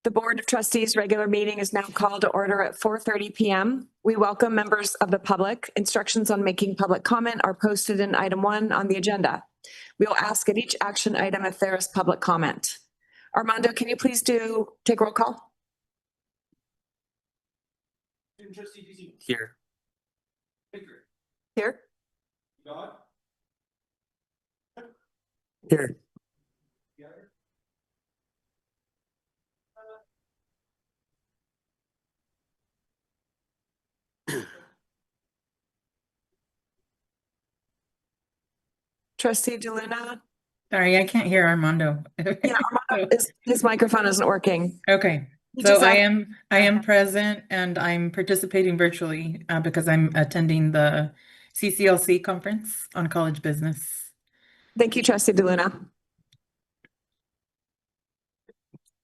The Board of Trustees regular meeting is now called to order at 4:30 p.m. We welcome members of the public. Instructions on making public comment are posted in item 1 on the agenda. We will ask at each action item if there is public comment. Armando, can you please take roll call? Here. Here. Here. Trustee DeLuna. Sorry, I can't hear Armando. Yeah, Armando, his microphone isn't working. Okay, so I am present and I'm participating virtually because I'm attending the CCLC conference on college business. Thank you, Trustee DeLuna.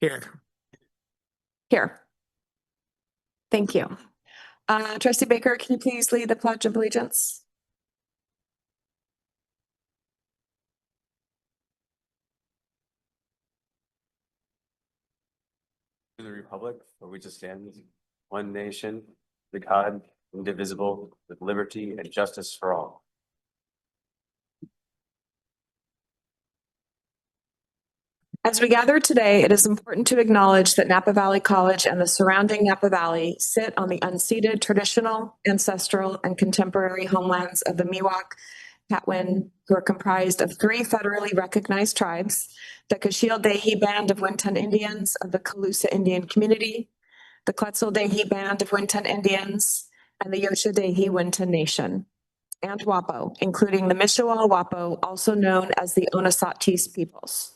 Here. Here. Thank you. Trustee Baker, can you please lead the Pledge of Allegiance? To the republic for which it stands, one nation, the God, indivisible, with liberty and justice for all. As we gather today, it is important to acknowledge that Napa Valley College and the surrounding Napa Valley sit on the unceded traditional, ancestral, and contemporary homelands of the Miwok, Patwin, who are comprised of 3 federally recognized tribes, the Kashiel-Dehi Band of Winton Indians of the Calusa Indian Community, the Quetzal-Dehi Band of Winton Indians, and the Yosha-Dehi Winton Nation, and Wapo, including the Mishawal-Wapo, also known as the Onosatis peoples.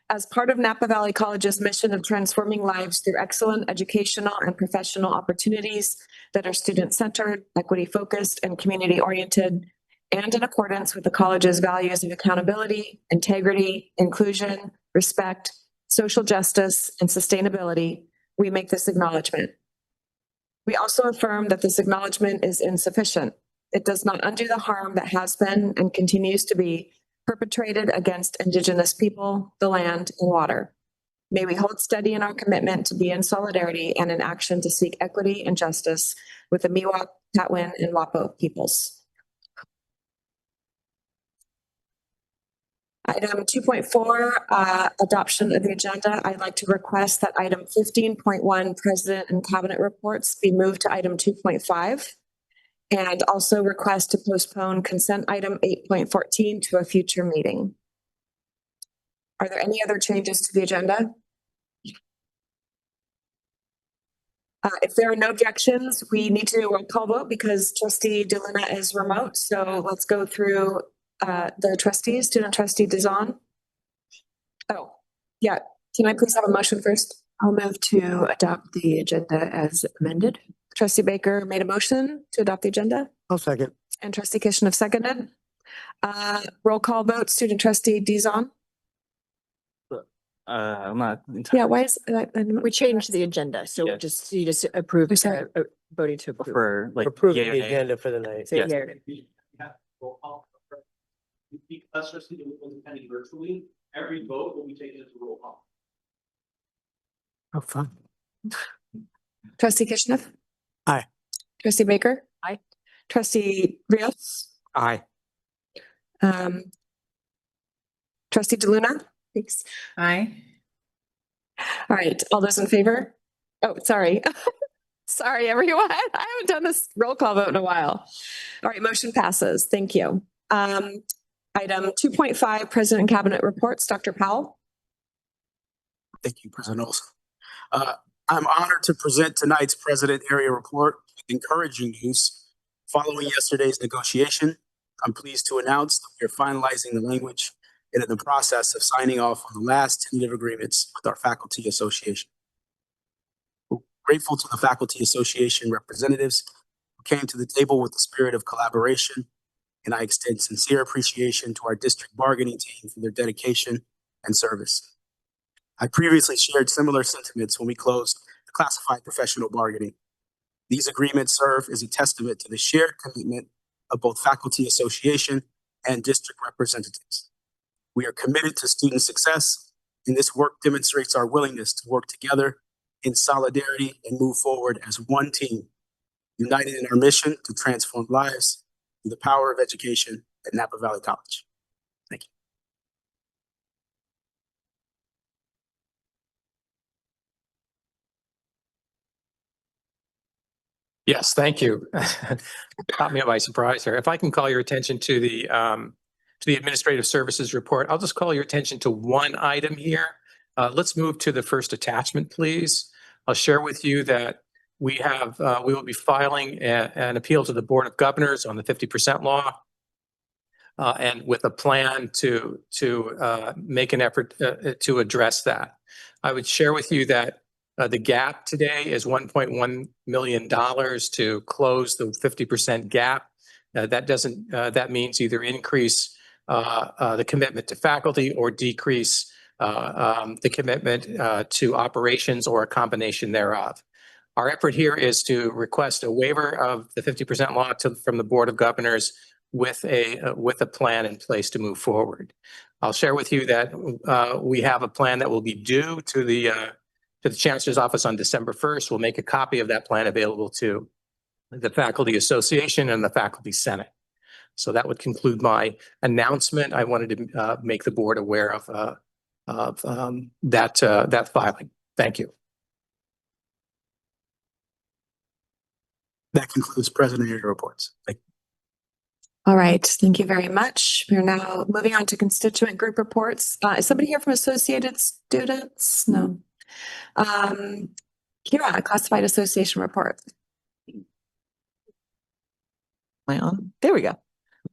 As part of Napa Valley College's mission of transforming lives through excellent educational and professional opportunities that are student-centered, equity-focused, and community-oriented, and in accordance with the college's values of accountability, integrity, inclusion, respect, social justice, and sustainability, we make this acknowledgement. We also affirm that this acknowledgement is insufficient. It does not undo the harm that has been and continues to be perpetrated against Indigenous people, the land, and water. May we hold steady in our commitment to be in solidarity and in action to seek equity and justice with the Miwok, Patwin, and Wapo peoples. Item 2.4, adoption of the agenda. I'd like to request that item 15.1, President and Cabinet reports, be moved to item 2.5. And also request to postpone consent item 8.14 to a future meeting. Are there any other changes to the agenda? If there are no objections, we need to do a roll call vote because Trustee DeLuna is remote. So let's go through the trustees. Student Trustee Dizon. Oh, yeah. Can I please have a motion first? I'll move to adopt the agenda as amended. Trustee Baker made a motion to adopt the agenda. I'll second. And Trustee Kishin have seconded. Roll call vote. Student Trustee Dizon. I'm not. Yeah, why is We changed the agenda, so Yeah. you just approve, sorry. voting to approve. For like. Approving yay or the nay. agenda for the night. So Yes. yeah, Because trustee was attending virtually, every vote will be taken as a roll call. Oh, fun. Trustee Kishnev? Aye. Trustee Baker? Aye. Trustee Rios? Aye. Trustee DeLuna? Thanks. Aye. All right, all those in favor? Oh, sorry. Sorry, everyone. I haven't done this roll call vote in a while. All right, motion passes. Thank you. Item 2.5, President and Cabinet reports. Dr. Powell? Thank you, President Olson. I'm honored to present tonight's President Area Report with encouraging news. Following yesterday's negotiation, I'm pleased to announce that we are finalizing the language and in the process of signing off on the last tentative agreements with our faculty association. We're grateful to the faculty association representatives who came to the table with the spirit of collaboration, and I extend sincere appreciation to our district bargaining team for their dedication and service. I previously shared similar sentiments when we closed the classified professional bargaining. These agreements serve as a testament to the shared commitment of both faculty association and district representatives. We are committed to student success and this work demonstrates our willingness to work together in solidarity and move forward as one team, united in our mission to transform lives through the power of education at Napa Valley College. Thank you. Yes, thank you. Caught me by surprise here. If I can call your attention to the Administrative Services Report, I'll just call your attention to one item here. Let's move to the first attachment, please. I'll share with you that we will be filing an appeal to the Board of Governors on the 50% law. And with a plan to make an effort to address that. I would share with you that the gap today is $1.1 million to close the 50% gap. That means either increase the commitment to faculty or decrease the commitment to operations or a combination thereof. Our effort here is to request a waiver of the 50% law from the Board of Governors with a plan in place to move forward. I'll share with you that we have a plan that will be due to the Chancellor's Office on December 1st. We'll make a copy of that plan available to the Faculty Association and the Faculty Senate. So that would conclude my announcement. I wanted to make the board aware of that filing. Thank you. That concludes President Area reports. Thank you. All right, thank you very much. We're now moving on to constituent group reports. Is somebody here from Associated Students? No. Kira, Classified Association report. Am I on? There we go.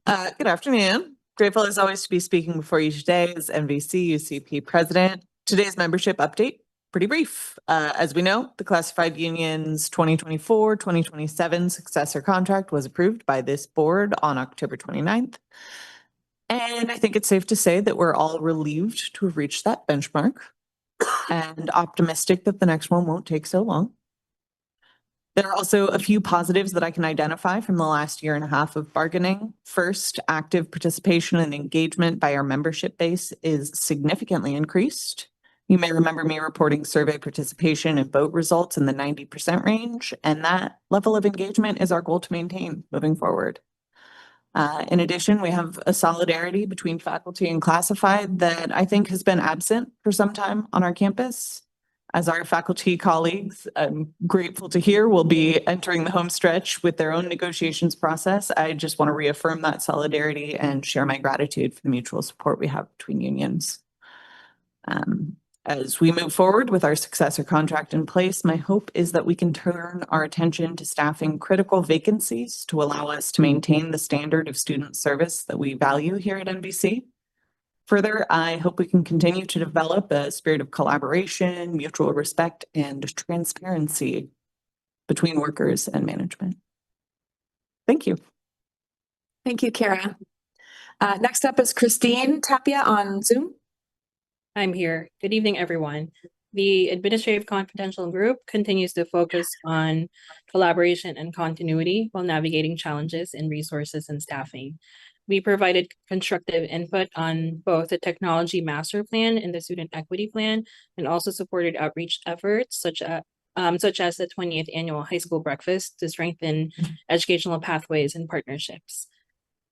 Good afternoon. Grateful as always to be speaking before you today as NVC UCP president. Today's membership update, pretty brief. As we know, the classified union's 2024-2027 successor contract was approved by this board on October 29th. And I think it's safe to say that we're all relieved to have reached that benchmark and optimistic that the next one won't take so long. There are also a few positives that I can identify from the last year and a half of bargaining. First, active participation and engagement by our membership base is significantly increased. You may remember me reporting survey participation and vote results in the 90% range, and that level of engagement is our goal to maintain moving forward. In addition, we have a solidarity between faculty and classified that I think has been absent for some time on our campus. As our faculty colleagues, I'm grateful to hear, will be entering the home stretch with their own negotiations process. I just want to reaffirm that solidarity and share my gratitude for the mutual support we have between unions. As we move forward with our successor contract in place, my hope is that we can turn our attention to staffing critical vacancies to allow us to maintain the standard of student service that we value here at NVC. Further, I hope we can continue to develop a spirit of collaboration, mutual respect, and transparency between workers and management. Thank you. Thank you, Kara. Next up is Christine Tapia on Zoom. I'm here. Good evening, everyone. The Administrative Confidential Group continues to focus on collaboration and continuity while navigating challenges in resources and staffing. We provided constructive input on both the Technology Master Plan and the Student Equity Plan, and also supported outreach efforts such as the 20th Annual High School Breakfast to strengthen educational pathways and partnerships.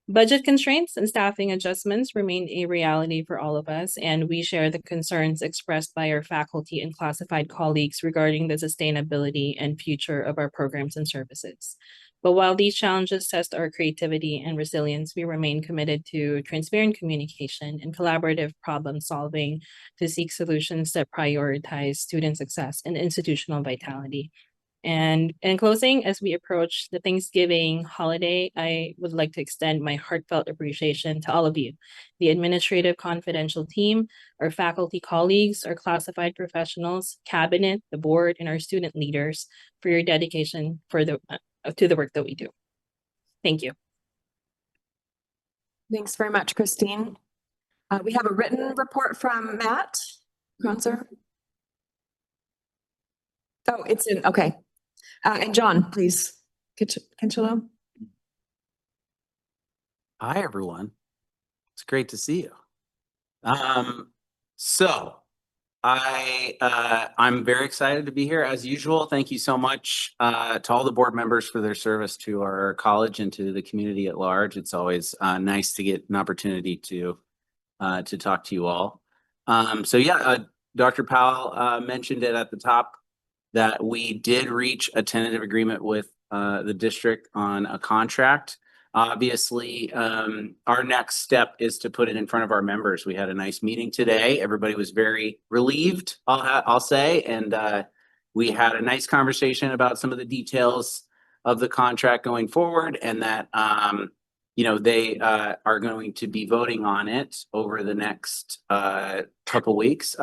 Budget constraints and staffing adjustments remain a reality for all of us, and we share the concerns expressed by our faculty and classified colleagues regarding the sustainability and future of our programs and services. But while these challenges test our creativity and resilience, we remain committed to transparent communication and collaborative problem solving to seek solutions that prioritize student success and institutional vitality. And in closing, as we approach the Thanksgiving holiday, I would like to extend my heartfelt appreciation to all of you, the Administrative Confidential team, our faculty colleagues, our classified professionals, cabinet, the board, and our student leaders for your dedication to the work that we do. Thank you. Thanks very much, Christine. We have a written report from Matt Kronzer. Oh, it's in, okay. And John, please. Kenchalo. Hi, everyone. It's great to see you. So I'm very excited to be here as usual. Thank you so much to all the board members for their service to our college and to the community at large. It's always nice to get an opportunity to talk to you all. Dr. Powell mentioned it at the top that we did reach a tentative agreement with the district on a contract. Obviously, our next step is to put it in front of our members. We had a nice meeting today. Everybody was very relieved, I'll say, and we had a nice conversation about some of the details of the contract going forward, and that they are going to be voting on it over the next couple weeks.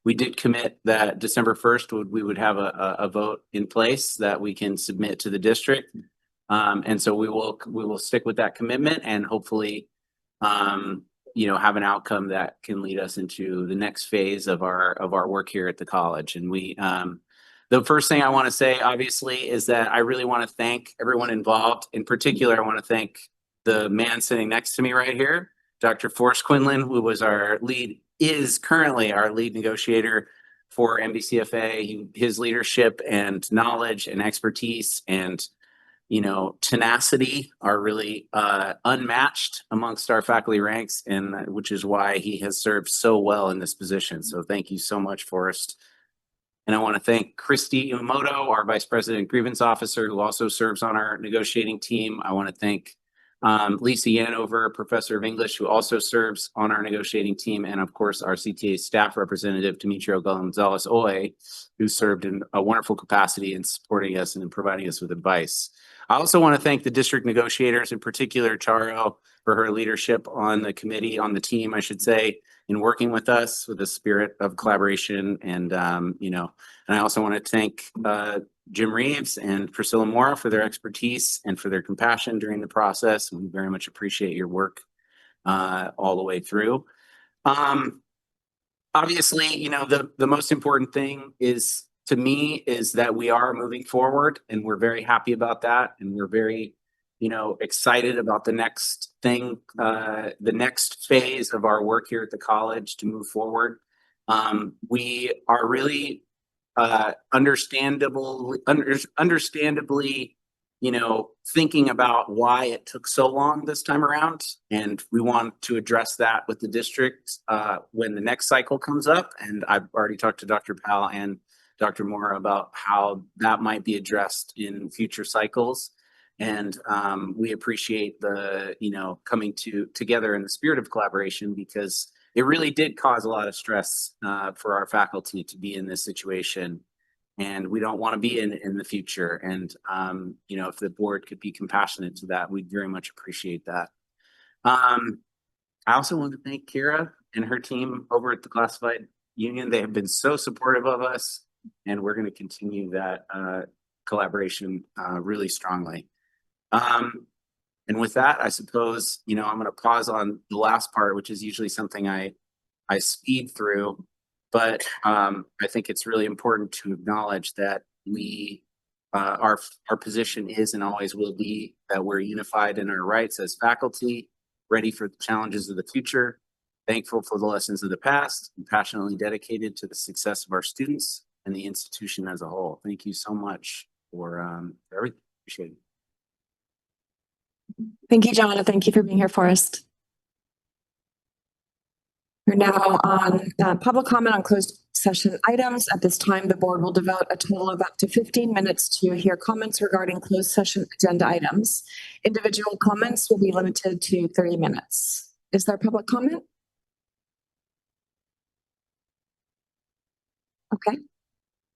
We did commit that December 1st we would have a vote in place that we can submit to the district. And so we will stick with that commitment and hopefully, have an outcome that can lead us into the next phase of our work here at the college. And the first thing I want to say, obviously, is that I really want to thank everyone involved. In particular, I want to thank the man sitting next to me right here, Dr. Forrest Quinlan, who was is currently our lead negotiator for NVCFA. His leadership and knowledge and expertise and tenacity are really unmatched amongst our faculty ranks, and which is why he has served so well in this position. So thank you so much, Forrest. And I want to thank Christy Iwamoto, our Vice President Grievance Officer, who also serves on our negotiating team. I want to thank Lisa Yanover, Professor of English, who also serves on our negotiating team, and of course our CTA staff representative, Demetrio Gonzalez-Oy, who served in a wonderful capacity in supporting us and in providing us with advice. I also want to thank the district negotiators, in particular Charo, for her leadership on the committee, on the team, I should say, in working with us with a spirit of collaboration. And I also want to thank Jim Reeves and Priscilla Mora for their expertise and for their compassion during the process. We very much appreciate your work all the way through. Obviously, the most important thing to me is that we are moving forward, and we're very happy about that. And we're very, excited about the next thing, the next phase of our work here at the college to move forward. We are really understandably, thinking about why it took so long this time around. And we want to address that with the district when the next cycle comes up. And I've already talked to Dr. Powell and Dr. Moore about how that might be addressed in future cycles. And we appreciate the, coming together in the spirit of collaboration, because it really did cause a lot of stress for our faculty to be in this situation. And we don't want to be in the future. And, if the board could be compassionate to that, we'd very much appreciate that. I also want to thank Kira and her team over at the Classified Union. They have been so supportive of us, and we're going to continue that collaboration really strongly. And with that, I suppose, I'm going to pause on the last part, which is usually something I speed through. But I think it's really important to acknowledge that our position is and always will be that we're unified in our rights as faculty, ready for the challenges of the future, thankful for the lessons of the past, and passionately dedicated to the success of our students and the institution as a whole. Thank you so much for everything. Appreciate it. Thank you, John, and thank you for being here, Forrest. We're now on public comment on closed session items. At this time, the board will devote a total of up to 15 minutes to hear comments regarding closed session agenda items. Individual comments will be limited to 30 minutes. Is there public comment? Okay.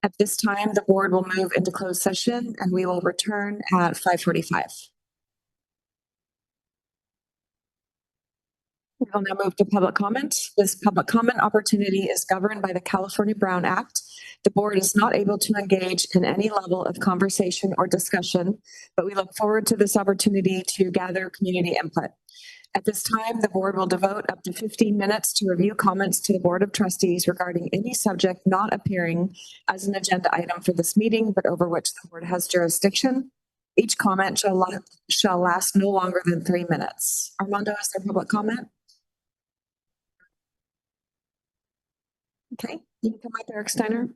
At this time, the board will move into closed session and we will return at 5:45. We will now move to public comment. This public comment opportunity is governed by the California Brown Act. The board is not able to engage in any level of conversation or discussion, but we look forward to this opportunity to gather community input. At this time, the board will devote up to 15 minutes to review comments to the Board of Trustees regarding any subject not appearing as an agenda item for this meeting, but over which the board has jurisdiction. Each comment shall last no longer than 3 minutes. Armando, is there public comment? Okay, Can you come up, Eric Steiner?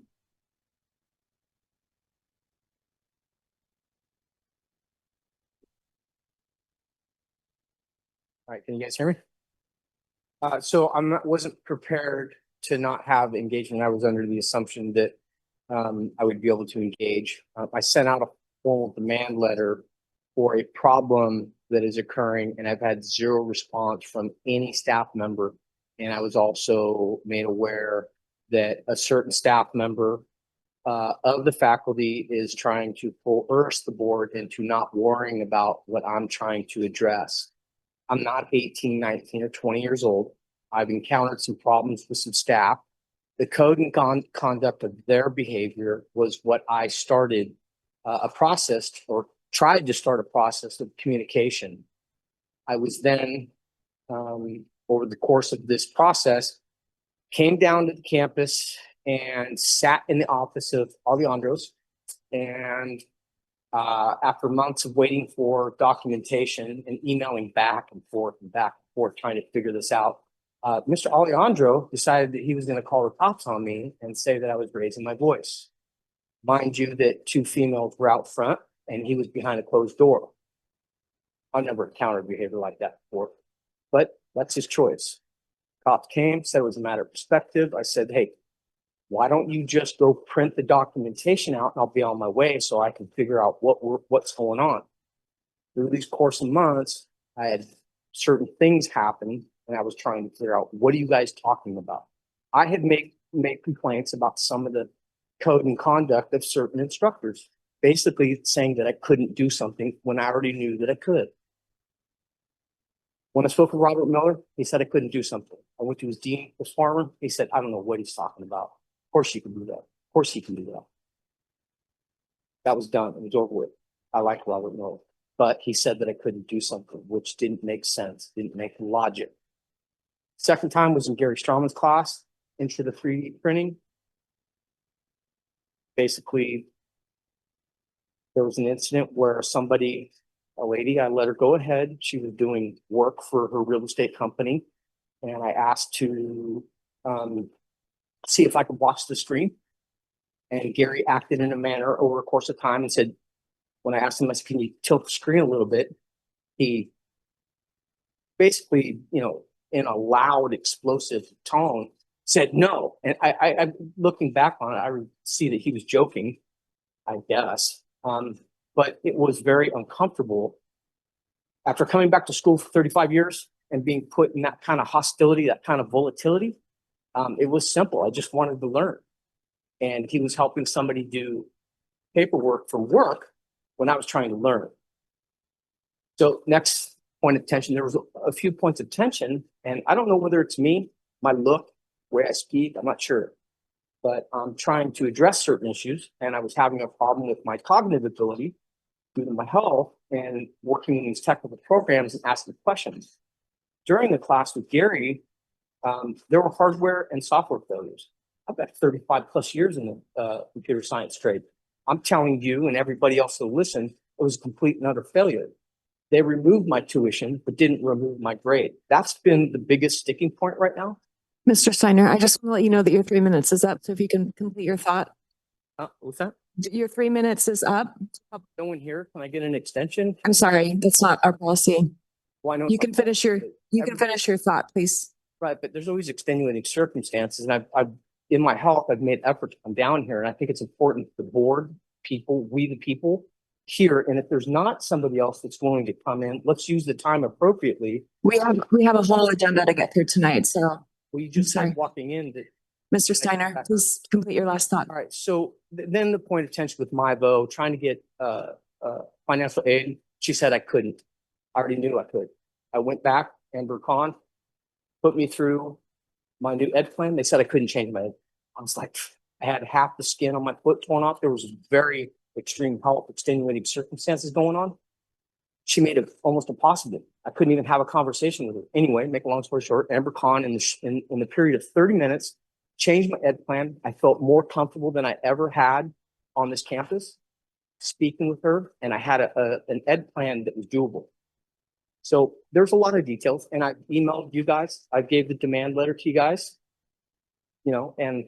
All right, can you guys hear me? So wasn't prepared to not have engagement. I was under the assumption that I would be able to engage. I sent out a formal demand letter for a problem that is occurring, and I've had zero response from any staff member. And I was also made aware that a certain staff member of the faculty is trying to coerce the board into not worrying about what I'm trying to address. I'm not 18, 19, or 20 years old. I've encountered some problems with some staff. The code and conduct of their behavior was what I started a process, or tried to start a process of communication. I was then, over the course of this process, came down to the campus and sat in the office of Alejandro's. And after months of waiting for documentation and emailing back and forth, trying to figure this out, Mr. Alejandro decided that he was going to call the cops on me and say that I was raising my voice. Mind you that 2 females were out front and he was behind a closed door. I've never encountered behavior like that before, but that's his choice. Cops came, said it was a matter of perspective. I said, hey, why don't you just go print the documentation out and I'll be on my way so I can figure out what's going on. Through these course of months, I had certain things happen and I was trying to figure out, what are you guys talking about? I had made complaints about some of the code and conduct of certain instructors, basically saying that I couldn't do something when I already knew that I could. When I spoke with Robert Miller, he said I couldn't do something. I went to his dean, Chris Farmer. He said, I don't know what he's talking about. Of course you can do that. Of course he can do that. That was done. It was over with. I like Robert Miller, but he said that I couldn't do something, which didn't make sense, didn't make logic. Second time was in Gary Strauman's class, Intro to 3D printing. Basically, there was an incident where a lady, I let her go ahead. She was doing work for her real estate company. And I asked to see if I could watch the screen. And Gary acted in a manner over a course of time and said, when I asked him, I said, can you tilt the screen a little bit? He basically, in a loud, explosive tone, said no. And I looking back on it, I see that he was joking, I guess. But it was very uncomfortable. After coming back to school for 35 years and being put in that kind of hostility, that kind of volatility, it was simple. I just wanted to learn. And he was helping somebody do paperwork for work when I was trying to learn. So next point of tension, there was a few points of tension, and I don't know whether it's me, my look, where I speak, I'm not sure. But I'm trying to address certain issues, and I was having a problem with my cognitive ability due to my health and working in these technical programs and asking questions. During the class with Gary, there were hardware and software failures. I've got 35 plus years in the computer science trade. I'm telling you and everybody else that listened, it was a complete and utter failure. They removed my tuition, but didn't remove my grade. That's been the biggest sticking point right now. Mr. Steiner, I just want to let you know that your 3 minutes is up. So if you can complete your thought. What's that? Your 3 minutes is up. No one here. Can I get an extension? I'm sorry, that's not our policy. Well, I know You can finish your thought, please. Right, but there's always extenuating circumstances, and I've in my health, I've made effort to come down here, and I think it's important for the board, people, we the people here. And if there's not somebody else that's willing to come in, let's use the time appropriately. We have a whole agenda to get through tonight. So, Well, you just sorry. said walking in that. Mr. Steiner, please complete your last thought. All right, so then the point of tension with MIVO, trying to get financial aid, she said I couldn't. I already knew I could. I went back, Amber Khan put me through my new ed plan. They said I couldn't change my ed. I was like, I had half the skin on my foot torn off. There was very extreme health, extenuating circumstances going on. She made it almost impossible. I couldn't even have a conversation with her. Anyway, make a long story short, Amber Khan in the period of 30 minutes changed my ed plan. I felt more comfortable than I ever had on this campus speaking with her, and I had an ed plan that was doable. So there's a lot of details, and I emailed you guys. I gave the demand letter to you guys, and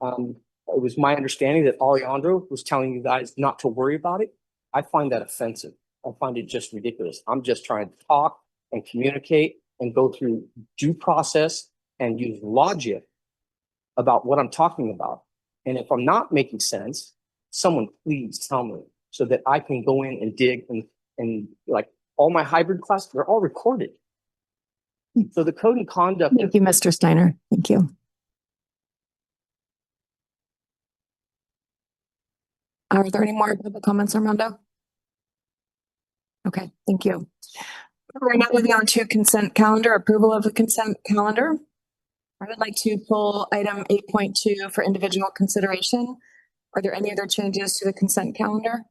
It was my understanding that Alejandro was telling you guys not to worry about it. I find that offensive. I find it just ridiculous. I'm just trying to talk and communicate and go through due process and use logic about what I'm talking about. And if I'm not making sense, someone please tell me so that I can go in and dig and like all my hybrid classes, they're all recorded. So the code and conduct. Thank you, Mr. Steiner. Thank you. Are there any more public comments, Armando? Okay, thank you. We're now moving on to consent calendar, approval of the consent calendar. I would like to pull item 8.2 for individual consideration. Are there any other changes to the consent calendar?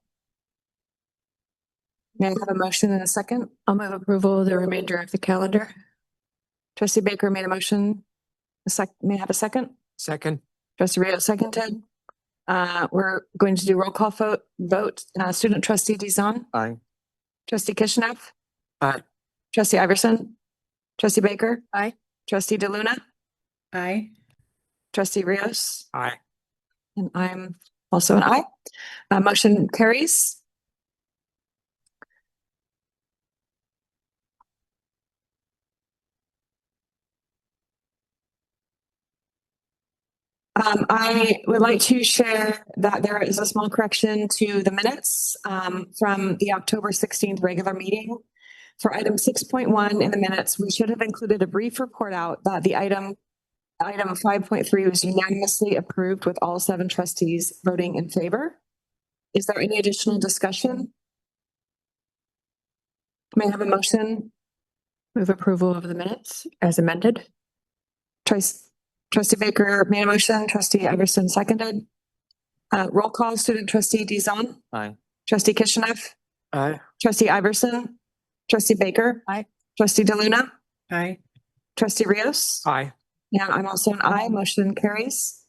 May I have a motion and a second? I'll move approval of the remainder of the calendar. Trustee Baker made a motion. May I have a second? Second. Trustee Rios seconded. We're going to do roll call vote. Student trustee Dizon. Aye. Trustee Kishinev. Aye. Trustee Iverson. Trustee Baker. Aye. Trustee DeLuna. Aye. Trustee Rios. Aye. And I'm also an aye. Motion carries. I would like to share that there is a small correction to the minutes from the October 16th regular meeting. For item 6.1 in the minutes, we should have included a brief report out that the item 5.3 was unanimously approved with all 7 trustees voting in favor. Is there any additional discussion? May I have a motion? Move approval of the minutes as amended. Trustee Baker made a motion, trustee Iverson seconded. Roll call, student trustee Dizon. Aye. Trustee Kishinev. Aye. Trustee Iverson. Trustee Baker. Aye. Trustee DeLuna. Aye. Trustee Rios. Aye. Yeah, I'm also an aye. Motion carries.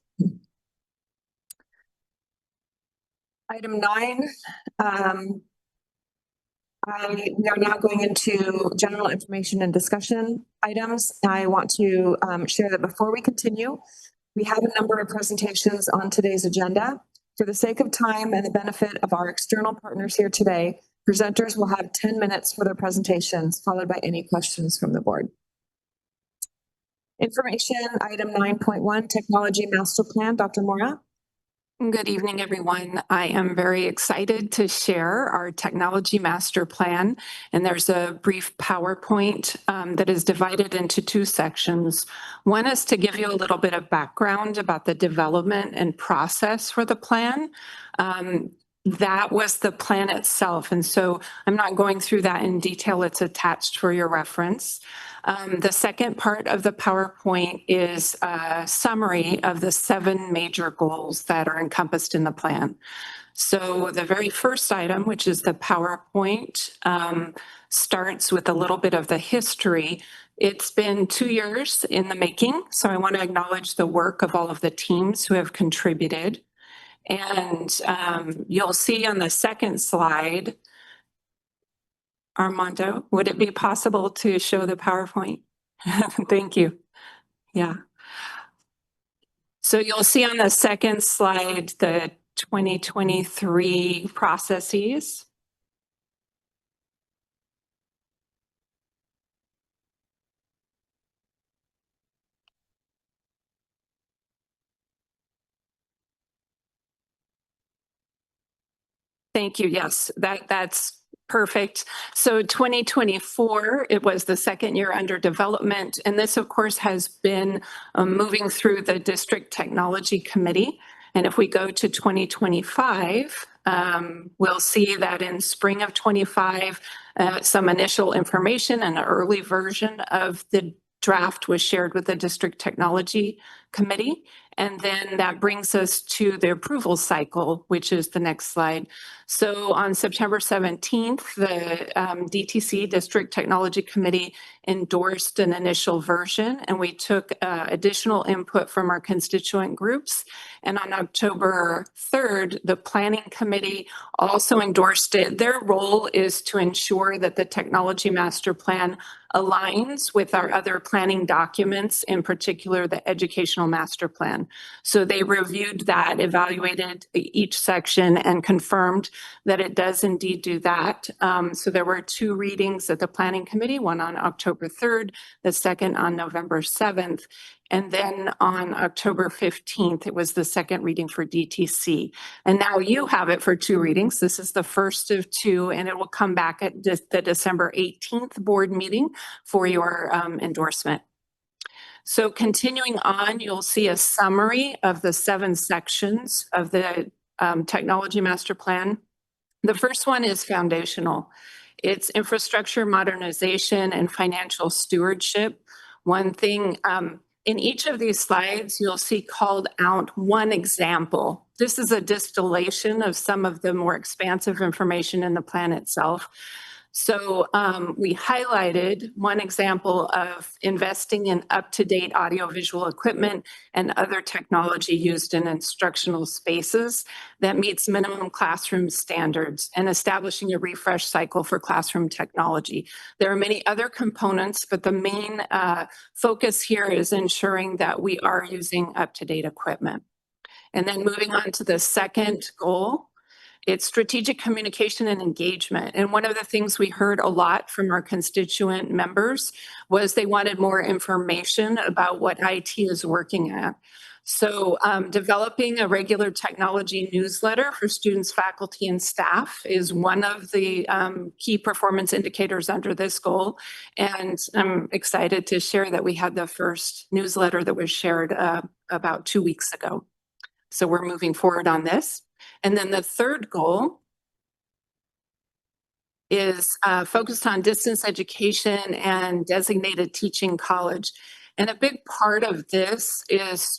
Item 9. We are now going into general information and discussion items. I want to share that before we continue, we have a number of presentations on today's agenda. For the sake of time and the benefit of our external partners here today, presenters will have 10 minutes for their presentations, followed by any questions from the board. Information, item 9.1, Technology Master Plan, Dr. Mora. Good evening, everyone. I am very excited to share our technology master plan, and there's a brief PowerPoint that is divided into 2 sections. One is to give you a little bit of background about the development and process for the plan. That was the plan itself, and so I'm not going through that in detail. It's attached for your reference. The second part of the PowerPoint is a summary of the 7 major goals that are encompassed in the plan. So the very first item, which is the PowerPoint, starts with a little bit of the history. It's been 2 years in the making, so I want to acknowledge the work of all of the teams who have contributed. And you'll see on the second slide, Armando, would it be possible to show the PowerPoint? Thank you. Yeah. So you'll see on the second slide the 2023 processes. Thank you. Yes, that's perfect. So 2024, it was the second year under development. And this, of course, has been moving through the District Technology Committee. And if we go to 2025, we'll see that in spring of 25, some initial information and an early version of the draft was shared with the District Technology Committee. And then that brings us to the approval cycle, which is the next slide. So on September 17th, the DTC, District Technology Committee, endorsed an initial version, and we took additional input from our constituent groups. And on October 3rd, the Planning Committee also endorsed it. Their role is to ensure that the Technology Master Plan aligns with our other planning documents, in particular the Educational traditional master plan. So they reviewed that, evaluated each section, and confirmed that it does indeed do that. So there were 2 readings at the planning committee, one on October 3rd, the second on November 7th. And then on October 15th, it was the second reading for DTC. And now you have it for 2 readings. This is the first of 2, and it will come back at the December 18th board meeting for your endorsement. So continuing on, you'll see a summary of the 7 sections of the technology master plan. The first one is foundational. It's infrastructure modernization and financial stewardship. One thing, in each of these slides, you'll see called out one example. This is a distillation of some of the more expansive information in the plan itself. So we highlighted one example of investing in up-to-date audiovisual equipment and other technology used in instructional spaces that meets minimum classroom standards and establishing a refresh cycle for classroom technology. There are many other components, but the main focus here is ensuring that we are using up-to-date equipment. And then moving on to the second goal, it's strategic communication and engagement. And one of the things we heard a lot from our constituent members was they wanted more information about what IT is working at. So developing a regular technology newsletter for students, faculty, and staff is one of the key performance indicators under this goal. And I'm excited to share that we had the first newsletter that was shared about 2 weeks ago. So we're moving forward on this. And then the third goal is focused on distance education and designated teaching college. And a big part of this is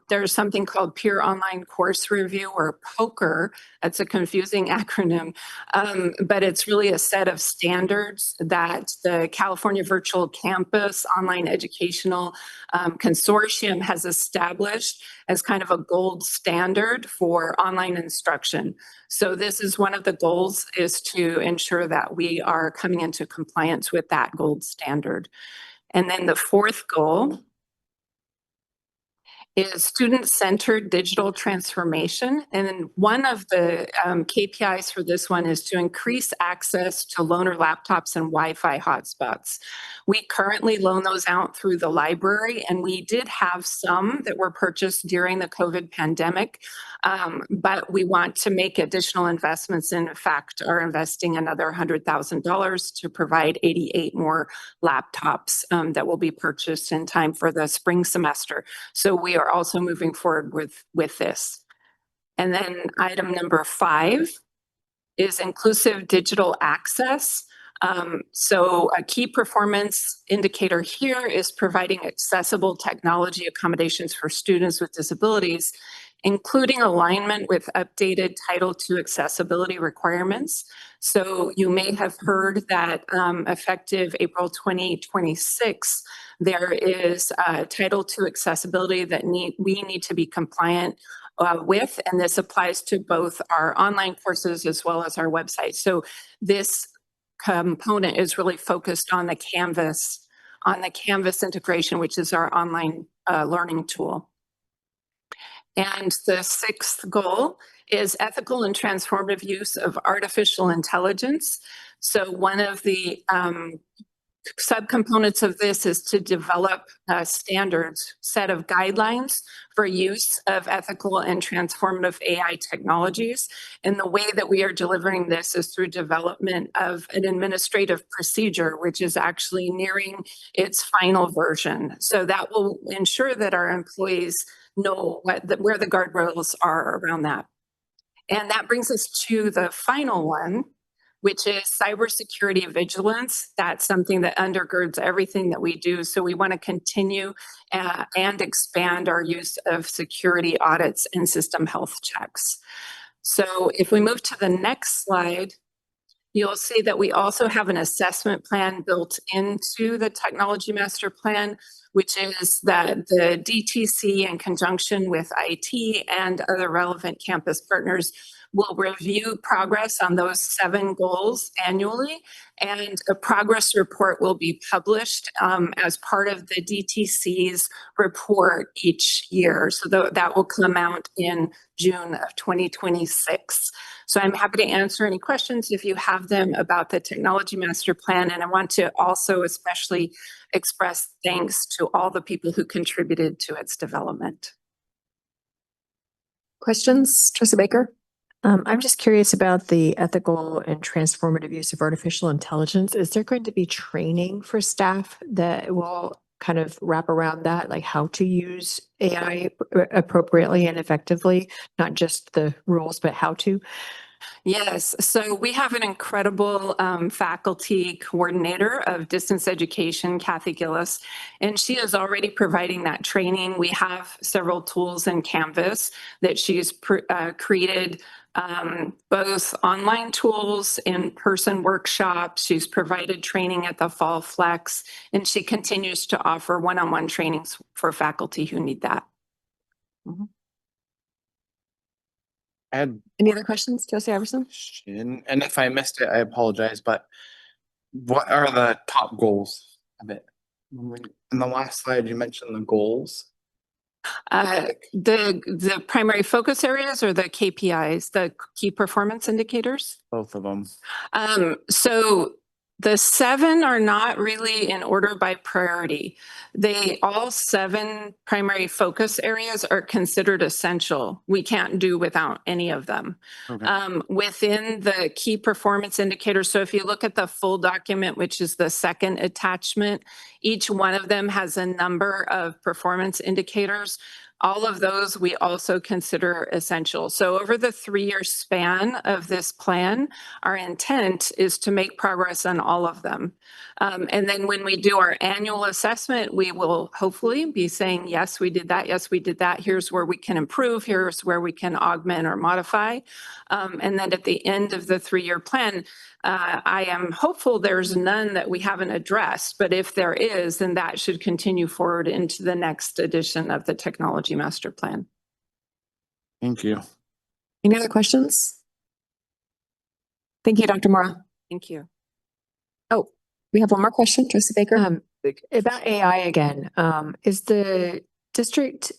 there's something called Peer Online Course Review, or POCR. That's a confusing acronym, but it's really a set of standards that the California Virtual Campus Online Educational Consortium has established as kind of a gold standard for online instruction. So this is one of the goals, is to ensure that we are coming into compliance with that gold standard. And then the fourth goal is student-centered digital transformation. And then one of the KPIs for this one is to increase access to loaner laptops and Wi-Fi hotspots. We currently loan those out through the library, and we did have some that were purchased during the COVID pandemic, but we want to make additional investments. In fact, are investing another $100,000 to provide 88 more laptops that will be purchased in time for the spring semester. So we are also moving forward with this. And then item number 5 is inclusive digital access. So a key performance indicator here is providing accessible technology accommodations for students with disabilities, including alignment with updated Title II accessibility requirements. So you may have heard that effective April 2026, there is Title II accessibility that we need to be compliant with, and this applies to both our online courses as well as our website. So this component is really focused on the Canvas integration, which is our online learning tool. And the 6th goal is ethical and transformative use of artificial intelligence. So one of the subcomponents of this is to develop a standards set of guidelines for use of ethical and transformative AI technologies. And the way that we are delivering this is through development of an administrative procedure, which is actually nearing its final version. So that will ensure that our employees know where the guardrails are around that. And that brings us to the final one, which is cybersecurity vigilance. That's something that undergirds everything that we do. So we want to continue and expand our use of security audits and system health checks. So if we move to the next slide, you'll see that we also have an assessment plan built into the technology master plan, which is that the DTC, in conjunction with IT and other relevant campus partners, will review progress on those 7 goals annually, and a progress report will be published as part of the DTC's report each year. So that will come out in June of 2026. So I'm happy to answer any questions if you have them about the Technology Master Plan. And I want to also especially express thanks to all the people who contributed to its development. Questions, Trustee Baker? I'm just curious about the ethical and transformative use of artificial intelligence. Is there going to be training for staff that will kind of wrap around that, like how to use AI appropriately and effectively, not just the rules, but how to? Yes, so we have an incredible faculty coordinator of distance education, Kathy Gillis, and she is already providing that training. We have several tools in Canvas that she's created, both online tools, in-person workshops. She's provided training at the Fall Flex, and she continues to offer one-on-one trainings for faculty who need that. Any other questions, Trustee Iverson? And if I missed it, I apologize, but what are the top goals of it? In the last slide, you mentioned the goals. The primary focus areas or the KPIs, the key performance indicators? Both of them. So the 7 are not really in order by priority. All 7 primary focus areas are considered essential. We can't do without any of them. Okay. Within the key performance indicators, so if you look at the full document, which is the second attachment, each one of them has a number of performance indicators. All of those we also consider essential. So over the 3-year span of this plan, our intent is to make progress on all of them. And then when we do our annual assessment, we will hopefully be saying, yes, we did that. Yes, we did that. Here's where we can improve. Here's where we can augment or modify. And then at the end of the 3-year plan, I am hopeful there's none that we haven't addressed, but if there is, then that should continue forward into the next edition of the Technology Master Plan. Thank you. Any other questions? Thank you, Dr. Mora. Thank you. Oh, we have one more question, Trustee Baker. About AI again, is the district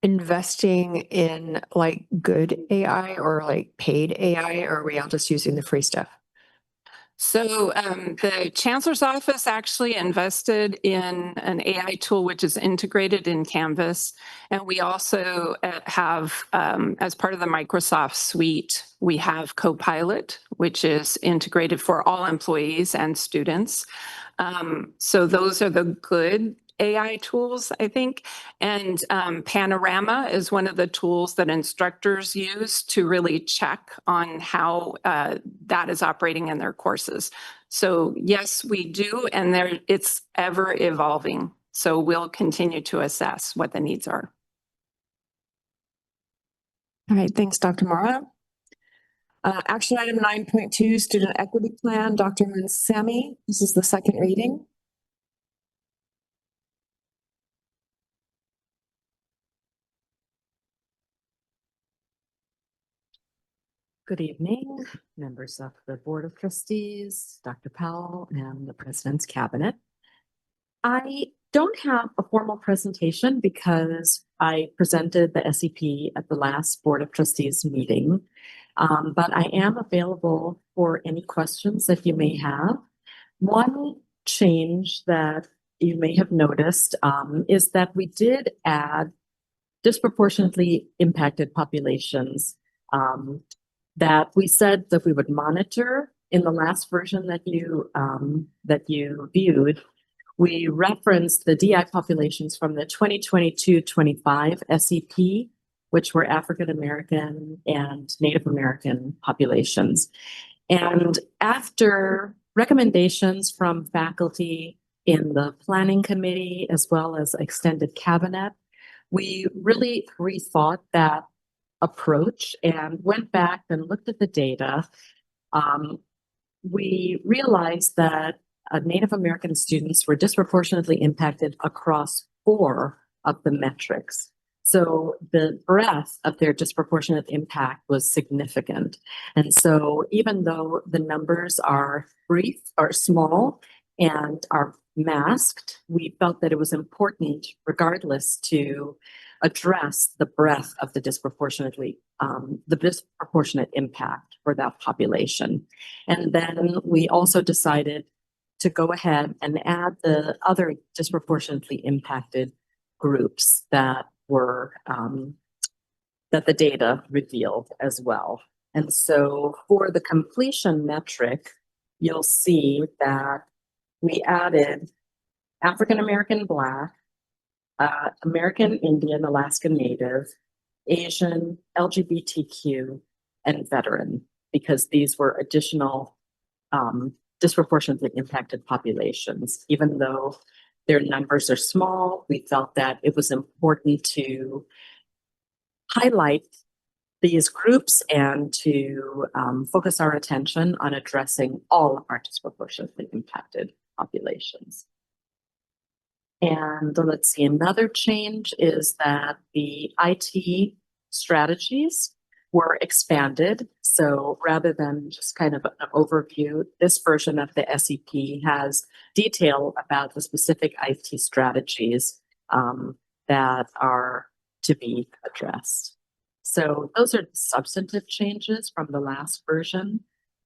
investing in like good AI or like paid AI, or are we all just using the free stuff? So the Chancellor's Office actually invested in an AI tool which is integrated in Canvas. And we also have, as part of the Microsoft suite, we have Copilot, which is integrated for all employees and students. So those are the good AI tools, I think. And Panorama is one of the tools that instructors use to really check on how that is operating in their courses. So yes, we do, and it's ever evolving. So we'll continue to assess what the needs are. All right, thanks, Dr. Mora. Action item 9.2, Student Equity Plan, Dr. Mansami. This is the second reading. Good evening, members of the Board of Trustees, Dr. Powell, and the President's Cabinet. I don't have a formal presentation because I presented the SEP at the last Board of Trustees meeting, but I am available for any questions that you may have. One change that you may have noticed is that we did add disproportionately impacted populations that we said that we would monitor. In the last version that you viewed, we referenced the DI populations from the 2022-25 SEP, which were African American and Native American populations. And after recommendations from faculty in the planning committee as well as extended cabinet, we really rethought that approach and went back and looked at the data. We realized that Native American students were disproportionately impacted across 4 of the metrics. So the breadth of their disproportionate impact was significant. And so even though the numbers are brief or small and are masked, we felt that it was important regardless to address the breadth of the disproportionate impact for that population. And then we also decided to go ahead and add the other disproportionately impacted groups that were that the data revealed as well. And so for the completion metric, you'll see that we added African American, Black, American Indian, Alaska Native, Asian, LGBTQ, and veteran, because these were additional disproportionately impacted populations. Even though their numbers are small, we felt that it was important to highlight these groups and to focus our attention on addressing all of our disproportionately impacted populations. And let's see, another change is that the IT strategies were expanded. So rather than just kind of an overview, this version of the SEP has detail about the specific IT strategies that are to be addressed. So those are substantive changes from the last version,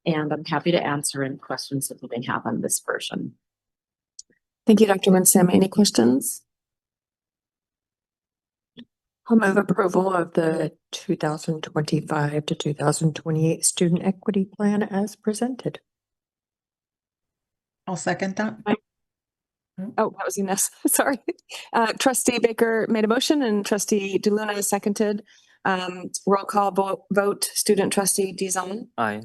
and I'm happy to answer any questions that you may have on this version. Thank you, Dr. Winston. Any questions? I'll move approval of the 2025 to 2028 Student Equity Plan as presented. I'll second that. Oh, that was Ines. Sorry. Trustee Baker made a motion and Trustee DeLuna seconded. Roll call vote. Student Trustee Dizon. Aye.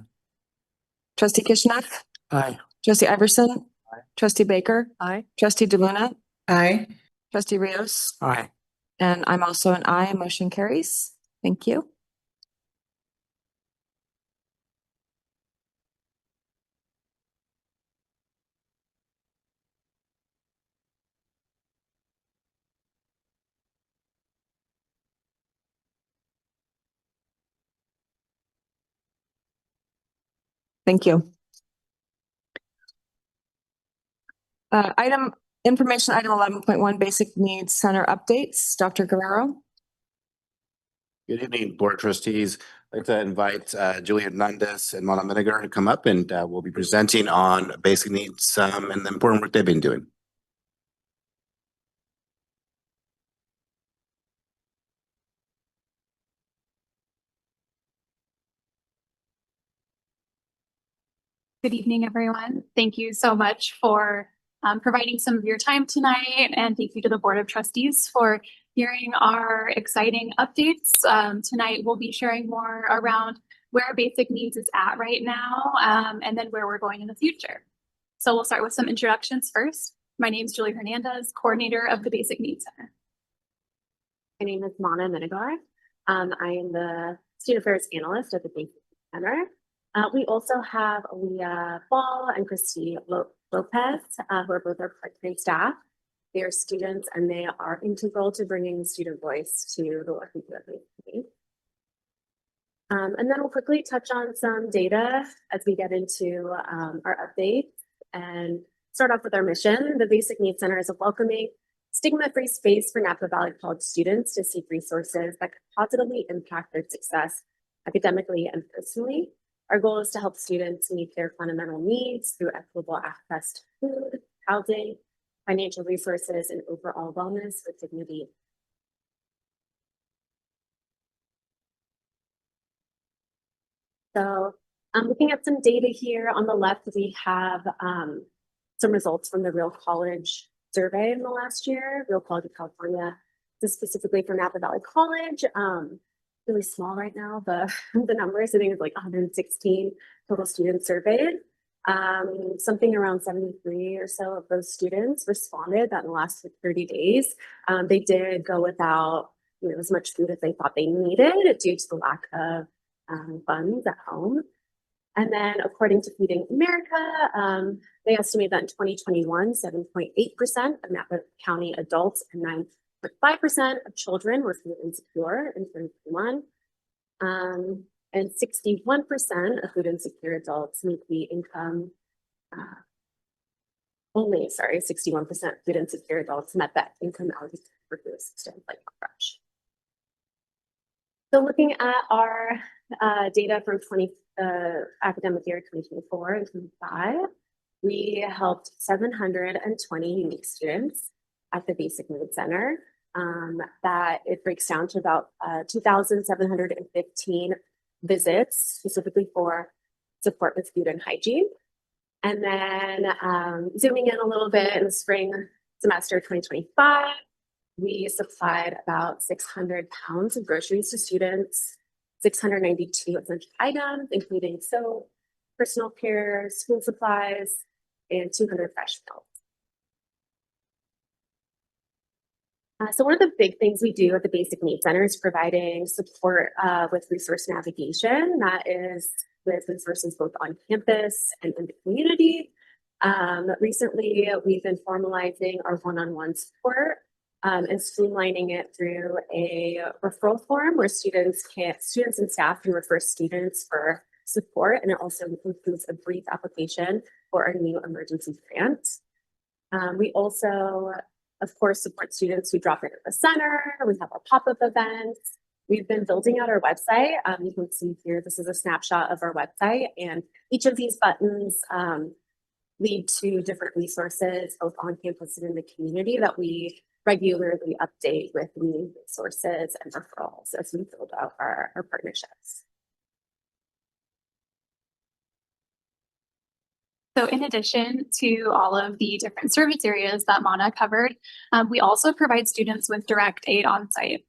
Trustee Kishnak. Aye. Trustee Iverson. Aye. Trustee Baker. Aye. Trustee DeLuna. Aye. Trustee Rios. Aye. And I'm also an aye. Motion carries. Thank you. Thank you. Information item 11.1, Basic Needs Center updates. Dr. Guerrero. Good evening, Board of Trustees. I'd like to invite Julia Hernandez and Mona Miniger to come up, and we'll be presenting on basic needs and the important work they've been doing. Good evening, everyone. Thank you so much for providing some of your time tonight, and thank you to the Board of Trustees for hearing our exciting updates. Tonight, we'll be sharing more around where basic needs is at right now, and then where we're going in the future. So we'll start with some introductions first. My name is Julie Hernandez, coordinator of the Basic Needs Center. My name is Mona Minigar. I am the Student Affairs Analyst at the Basic Needs Center. We also have Leah Ball and Christy Lopez, who are both our part-time staff. They are students and they are integral to bringing the student voice to the work we do at Basic Needs. And then we'll quickly touch on some data as we get into our updates and start off with our mission. The Basic Needs Center is a welcoming, stigma-free space for Napa Valley College students to seek resources that could positively impact their success academically and personally. Our goal is to help students meet their fundamental needs through equitable access to food, housing, financial resources, and overall wellness with dignity. So I'm looking at some data here. On the left, we have some results from the Real College survey in the last year. Real College of California, this is specifically for Napa Valley College. Really small right now, the numbers. I think it's like 116 total students surveyed. Something around 73 or so of those students responded that in the last 30 days, they did go without as much food as they thought they needed due to the lack of funds at home. And then according to Feeding America, they estimate that in 2021, 7.8% of Napa County adults and 9.5% of children were food insecure in 2021. And 61% of food insecure adults meet the income, 61% food insecure adults met that income eligibility for food assistance like crutch. So looking at our data from academic year 2024 and 25, we helped 720 unique students at the Basic Needs Center. That it breaks down to about 2,715 visits specifically for support with food and hygiene. And then zooming in a little bit in the spring semester 2025, we supplied about 600 pounds of groceries to students, 692 essential items, including soap, personal care, school supplies, and 200 fresh meals. So one of the big things we do at the Basic Needs Center is providing support with resource navigation. That is with resources both on campus and in the community. Recently, we've been formalizing our one-on-one support and streamlining it through a referral form where students and staff can refer students for support, and it also includes a brief application for our new emergency grant. We also, of course, support students who drop into the center. We have our pop-up events. We've been building out our website. You can see here, this is a snapshot of our website, and each of these buttons lead to different resources, both on campus and in the community, that we regularly update with new resources and referrals as we build out our partnerships. So in addition to all of the different service areas that Mana covered, we also provide students with direct aid on site.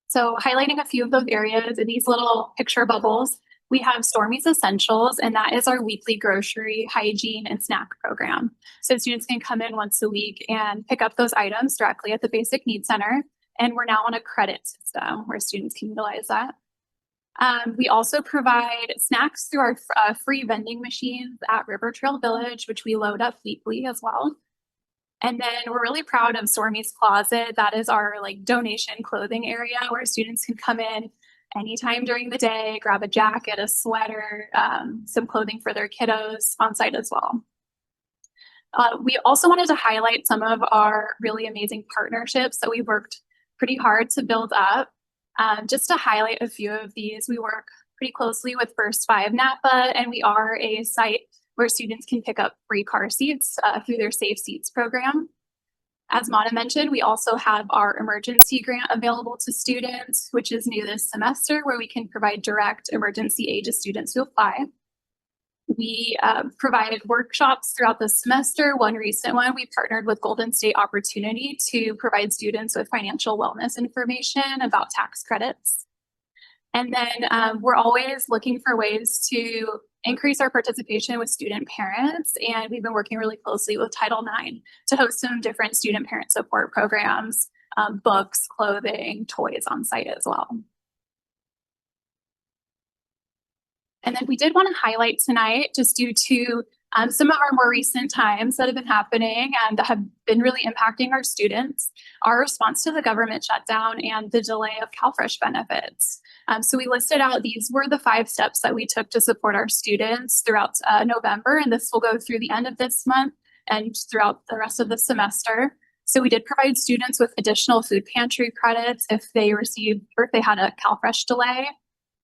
So highlighting a few of those areas in these little picture bubbles, we have Stormy's Essentials, and that is our weekly grocery, hygiene, and snack program. So students can come in once a week and pick up those items directly at the Basic Needs Center. And we're now on a credit system where students can utilize that. We also provide snacks through our free vending machines at River Trail Village, which we load up weekly as well. And then we're really proud of Stormy's Closet. That is our donation clothing area where students can come in anytime during the day, grab a jacket, a sweater, some clothing for their kiddos on site as well. We also wanted to highlight some of our really amazing partnerships that we worked pretty hard to build up. Just to highlight a few of these, we work pretty closely with First 5 Napa, and we are a site where students can pick up free car seats through their Safe Seats program. As Mana mentioned, we also have our emergency grant available to students, which is new this semester, where we can provide direct emergency aid to students who apply. We provided workshops throughout the semester. One recent one, we partnered with Golden State Opportunity to provide students with financial wellness information about tax credits. And then we're always looking for ways to increase our participation with student parents. And we've been working really closely with Title IX to host some different student parent support programs, books, clothing, toys on site as well. And then we did want to highlight tonight, just due to some of our more recent times that have been happening and that have been really impacting our students, our response to the government shutdown and the delay of CalFresh benefits. So we listed out, these were the 5 steps that we took to support our students throughout November, and this will go through the end of this month and throughout the rest of the semester. So we did provide students with additional food pantry credits if they received or if they had a CalFresh delay.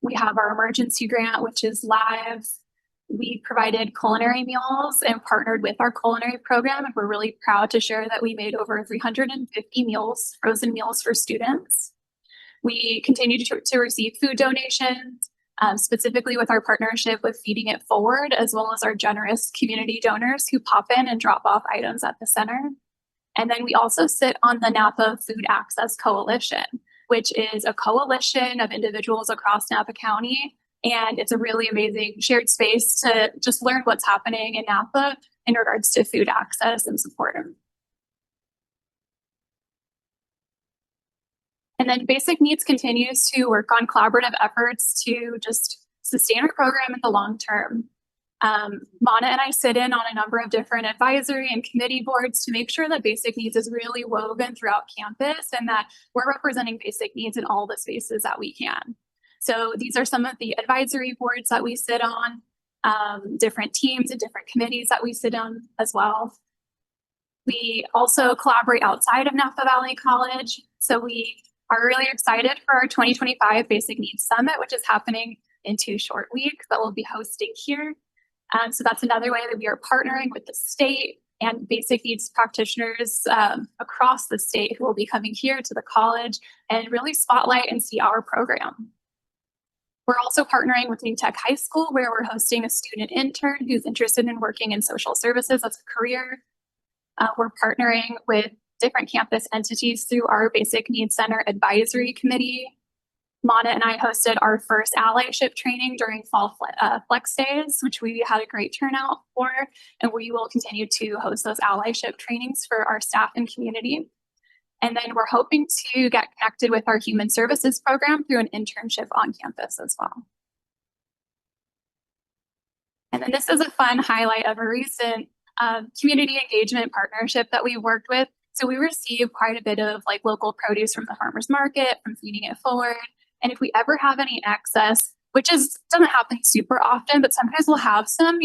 We have our emergency grant, which is live. We provided culinary meals and partnered with our culinary program. And we're really proud to share that we made over 350 meals, frozen meals for students. We continue to receive food donations, specifically with our partnership with Feeding It Forward, as well as our generous community donors who pop in and drop off items at the center. And then we also sit on the Napa Food Access Coalition, which is a coalition of individuals across Napa County. And it's a really amazing shared space to just learn what's happening in Napa in regards to food access and support. And then Basic Needs continues to work on collaborative efforts to just sustain our program in the long term. Mana and I sit in on a number of different advisory and committee boards to make sure that basic needs is really woven throughout campus and that we're representing basic needs in all the spaces that we can. So these are some of the advisory boards that we sit on, different teams and different committees that we sit on as well. We also collaborate outside of Napa Valley College. So we are really excited for our 2025 Basic Needs Summit, which is happening in 2 short weeks that we'll be hosting here. So that's another way that we are partnering with the state and basic needs practitioners across the state who will be coming here to the college and really spotlight and see our program. We're also partnering with New Tech High School, where we're hosting a student intern who's interested in working in social services as a career. We're partnering with different campus entities through our Basic Needs Center Advisory Committee. Mana and I hosted our first allyship training during fall flex days, which we had a great turnout for, and we will continue to host those allyship trainings for our staff and community. And then we're hoping to get connected with our human services program through an internship on campus as well. And then this is a fun highlight of a recent community engagement partnership that we worked with. So we received quite a bit of like local produce from the farmers market, from Feeding It Forward. And if we ever have any excess, which doesn't happen super often, but sometimes we'll have some,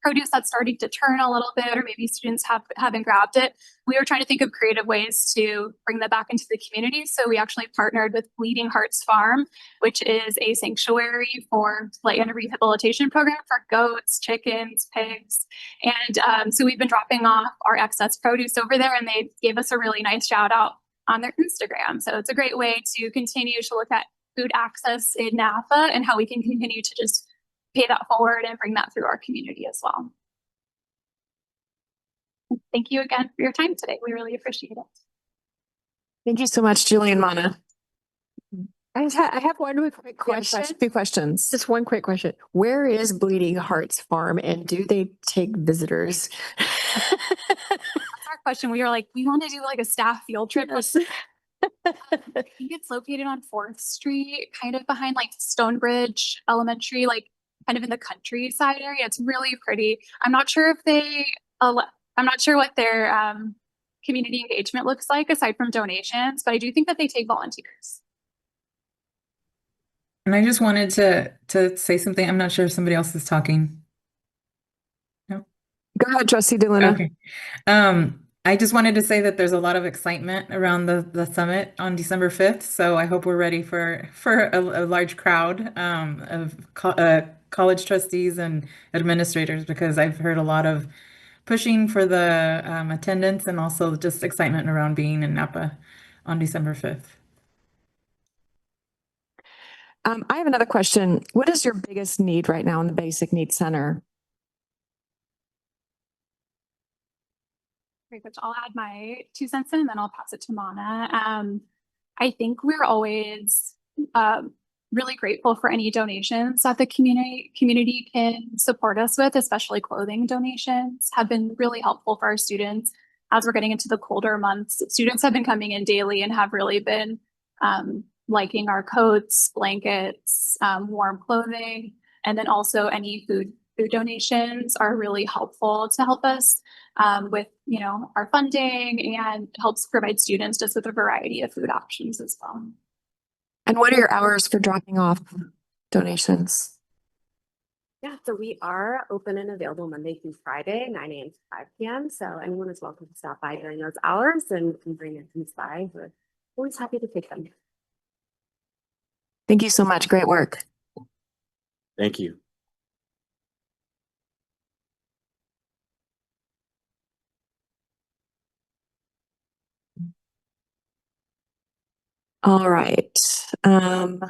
produce that's starting to turn a little bit, or maybe students haven't grabbed it. We were trying to think of creative ways to bring that back into the community. So we actually partnered with Bleeding Hearts Farm, which is a sanctuary for land rehabilitation program for goats, chickens, pigs. And so we've been dropping off our excess produce over there, and they gave us a really nice shout out on their Instagram. So it's a great way to continue to look at food access in Napa and how we can continue to just pay that forward and bring that through our community as well. Thank you again for your time today. We really appreciate it. Thank you so much, Julie and Mana. I have one quick question. Few questions. Just one quick question. Where is Bleeding Hearts Farm and do they take visitors? That's our question. We were like, we want to do like a staff field trip. Yes. I think it's located on 4th Street, kind of behind like Stonebridge Elementary, like kind of in the countryside area. It's really pretty. I'm not sure what their community engagement looks like aside from donations, but I do think that they take volunteers. And I just wanted to say something. I'm not sure if somebody else is talking. No. Go ahead, Trustee DeLuna. Okay. I just wanted to say that there's a lot of excitement around the summit on December 5th. So I hope we're ready for a large crowd of college trustees and administrators, because I've heard a lot of pushing for the attendance and also just excitement around being in Napa on December 5th. I have another question. What is your biggest need right now in the Basic Needs Center? Great, which I'll add my 2 cents in and then I'll pass it to Mana. I think we're always really grateful for any donations that the community can support us with, especially clothing donations have been really helpful for our students. As we're getting into the colder months, students have been coming in daily and have really been liking our coats, blankets, warm clothing, and then also any food donations are really helpful to help us with our funding and helps provide students just with a variety of food options as well. And what are your hours for dropping off donations? Yeah, so we are open and available Monday through Friday, 9 a.m. to 5 p.m. So anyone is welcome to stop by during those hours and can bring their things by. We're always happy to take them. Thank you so much. Great work. Thank you. All right. Item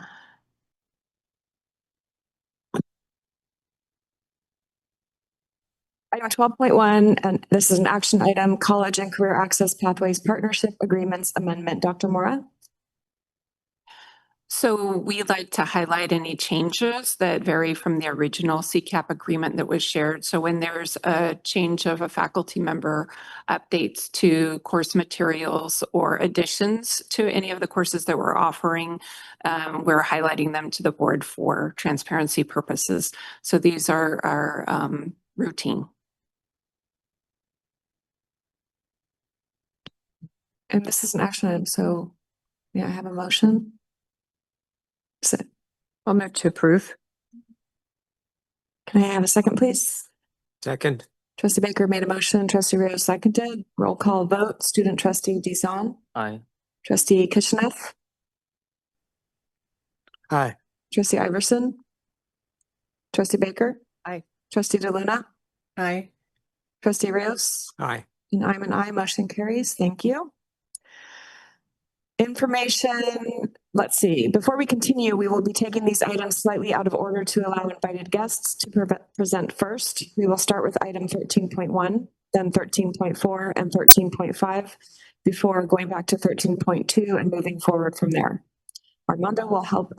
12.1, and this is an action item, College and Career Access Pathways Partnership Agreements Amendment. Dr. Mora? So we'd like to highlight any changes that vary from the original CCAP agreement that was shared. So when there's a change of a faculty member, updates to course materials or additions to any of the courses that we're offering, we're highlighting them to the board for transparency purposes. So these are routine. And this is an action item, so may I have a motion? I'll move to approve. Can I have a second, please? Second. Trustee Baker made a motion, trustee Rios seconded. Roll call vote, student trustee Dizon, Aye. trustee Kishinev, Aye. trustee Iverson, trustee Baker. Aye. Trustee DeLuna, Aye. trustee Rios, Aye. and I'm an aye, motion carries. Thank you. Information, let's see, before we continue, we will be taking these items slightly out of order to allow invited guests to present first. We will start with item 13.1, then 13.4 and 13.5 before going back to 13.2 and moving forward from there. Armando will help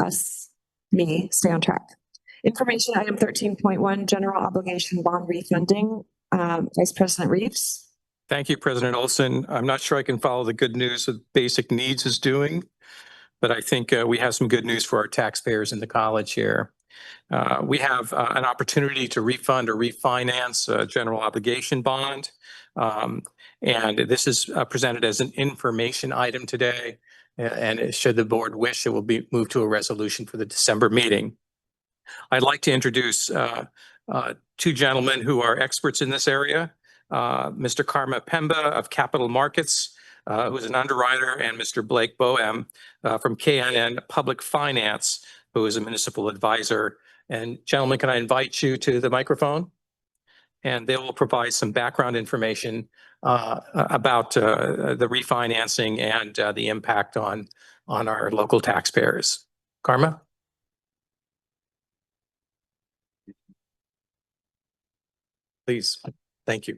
me stay on track. Information item 13.1, general obligation bond refunding. Vice President Reeves. Thank you, President Olson. I'm not sure I can follow the good news that Basic Needs is doing, but I think we have some good news for our taxpayers in the college here. We have an opportunity to refund or refinance a general obligation bond. And this is presented as an information item today. And should the board wish, it will be moved to a resolution for the December meeting. I'd like to introduce two gentlemen who are experts in this area. Mr. Karma Pemba of Capital Markets, who is an underwriter, and Mr. Blake Boehm from KNN Public Finance, who is a municipal advisor. And gentlemen, can I invite you to the microphone? And they will provide some background information about the refinancing and the impact on our local taxpayers. Karma? Please. Thank you.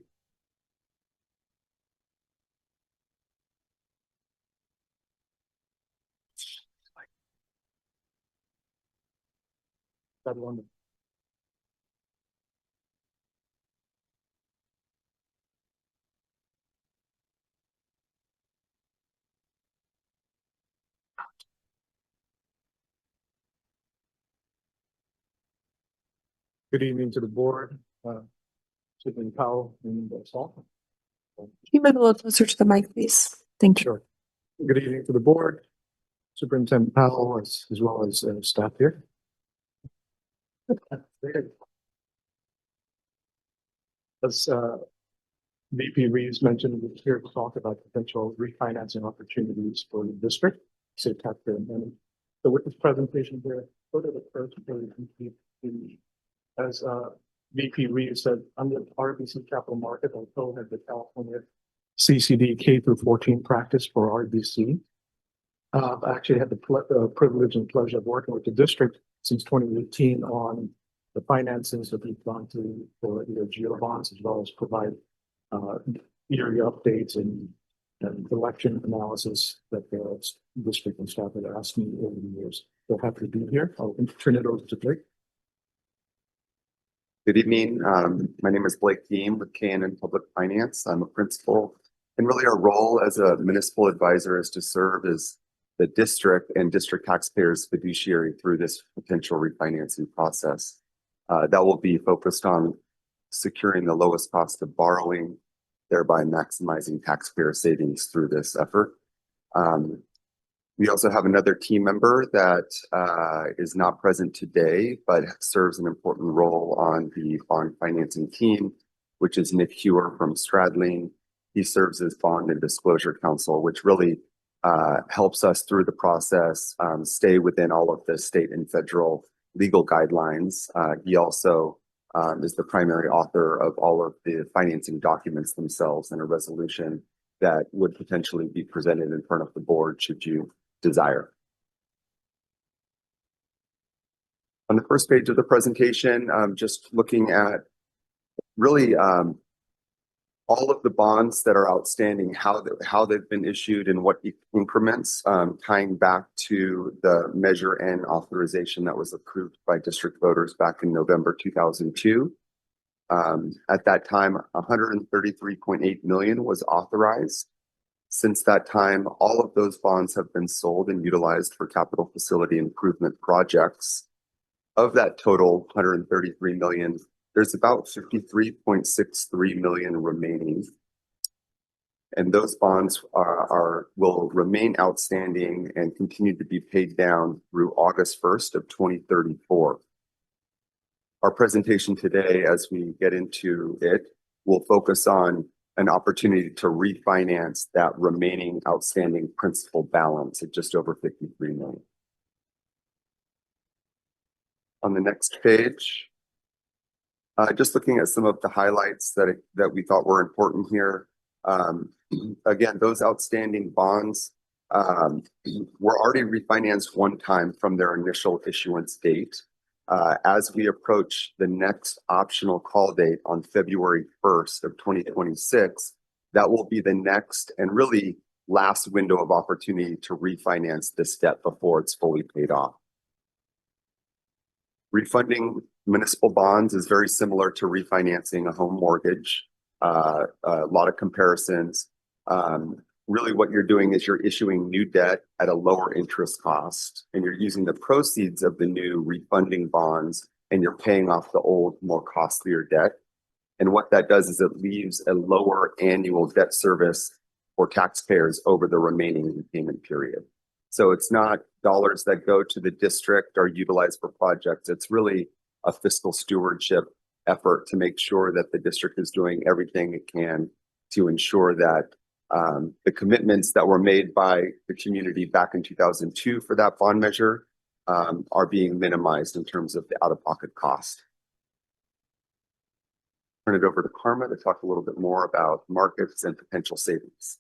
Good evening to the board, Superintendent Powell and Salt. Can you move a little closer to the mic, please? Thank you. Sure. Good evening to the board, Superintendent Powell, as well as staff here. As VP Reeves mentioned, we're here to talk about potential refinancing opportunities for the district, save taxpayer money. So with this presentation here, go to the first page. As VP Reeves said, I'm the RBC Capital Market. I co-head the California CCD K through 14 practice for RBC. I actually had the privilege and pleasure of working with the district since 2018 on the finances that we've gone through for either GO bonds, as well as provide yearly updates and election analysis that the district and staff had asked me over the years. So happy to be here. I'll turn it over to Blake. Good evening. My name is Blake Deem with KNN Public Finance. I'm a principal, and really our role as a municipal advisor is to serve as the district and district taxpayers fiduciary through this potential refinancing process. That will be focused on securing the lowest cost of borrowing, thereby maximizing taxpayer savings through this effort. We also have another team member that is not present today, but serves an important role on the bond financing team, which is Nick Hewer from Stradling. He serves as bond and disclosure counsel, which really helps us through the process, stay within all of the state and federal legal guidelines. He also is the primary author of all of the financing documents themselves and a resolution that would potentially be presented in front of the board should you desire. On the first page of the presentation, just looking at really all all of the bonds that are outstanding, how they've been issued and what increments, tying back to the Measure N authorization that was approved by district voters back in November 2002. At that time, 133.8 million was authorized. Since that time, all of those bonds have been sold and utilized for capital facility improvement projects. Of that total 133 million, there's about 53.63 million remaining. And those bonds will remain outstanding and continue to be paid down through August 1st of 2034. Our presentation today, as we get into it, will focus on an opportunity to refinance that remaining outstanding principal balance at just over 53 million. On the next page, just looking at some of the highlights that we thought were important here. Again, those outstanding bonds were already refinanced one time from their initial issuance date. As we approach the next optional call date on February 1st of 2026, that will be the next and really last window of opportunity to refinance this debt before it's fully paid off. Refunding municipal bonds is very similar to refinancing a home mortgage. A lot of comparisons. Really what you're doing is you're issuing new debt at a lower interest cost, and you're using the proceeds of the new refunding bonds, and you're paying off the old, more costlier debt. And what that does is it leaves a lower annual debt service for taxpayers over the remaining repayment period. So it's not dollars that go to the district or utilized for projects. It's really a fiscal stewardship effort to make sure that the district is doing everything it can to ensure that the commitments that were made by the community back in 2002 for that bond measure are being minimized in terms of the out-of-pocket cost. Turn it over to Karma to talk a little bit more about markets and potential savings.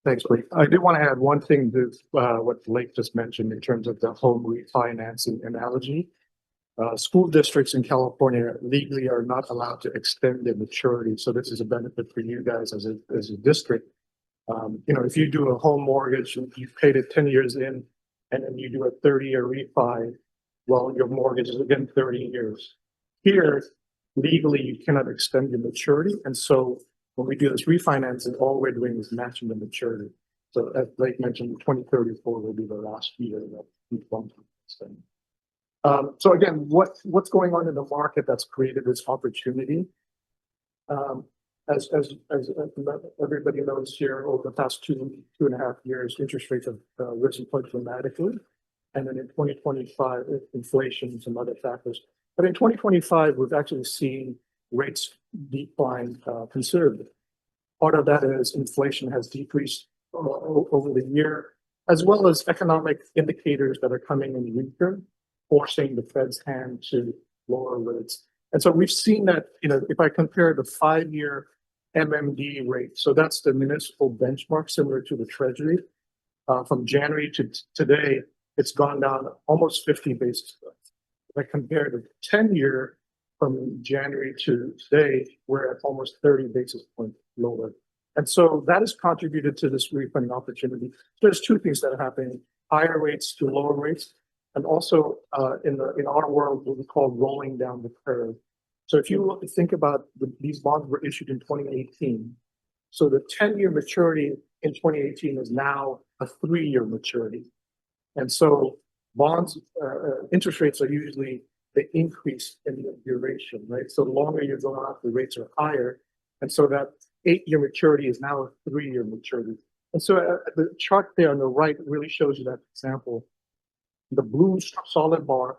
Thanks, Blake. I did want to add one thing to what Blake just mentioned in terms of the home refinancing analogy. School districts in California legally are not allowed to extend their maturity. So this is a benefit for you guys as a district. If you do a home mortgage, you've paid it 10 years in, and then you do a 30-year refi, well, your mortgage is again 30 years. Here, legally, you cannot extend your maturity. And so when we do this refinancing, all we're doing is matching the maturity. So as Blake mentioned, 2034 will be the last year that we want to extend. So again, what's going on in the market that's created this opportunity? As everybody knows here, over the past two and a half years, interest rates have risen quite dramatically. And then in 2025, inflation and some other factors. But in 2025, we've actually seen rates decline considerably. Part of that is inflation has decreased over the year, as well as economic indicators that are coming in weaker, forcing the Fed's hand to lower rates. And so we've seen that, if I compare the 5-year MMD rate, so that's the municipal benchmark similar to the Treasury, from January to today, it's gone down almost 50 basis points. If I compare the 10-year from January to today, we're at almost 30 basis points lower. And so that has contributed to this refunding opportunity. So there's two things that are happening: higher rates to lower rates, and also in our world, what we call rolling down the curve. So if you think about these bonds were issued in 2018. So the 10-year maturity in 2018 is now a 3-year maturity. And so bonds, interest rates are usually the increase in the duration, right? So the longer you go out, the rates are higher. And so that 8-year maturity is now a 3-year maturity. And so the chart there on the right really shows you that example. The blue solid bar,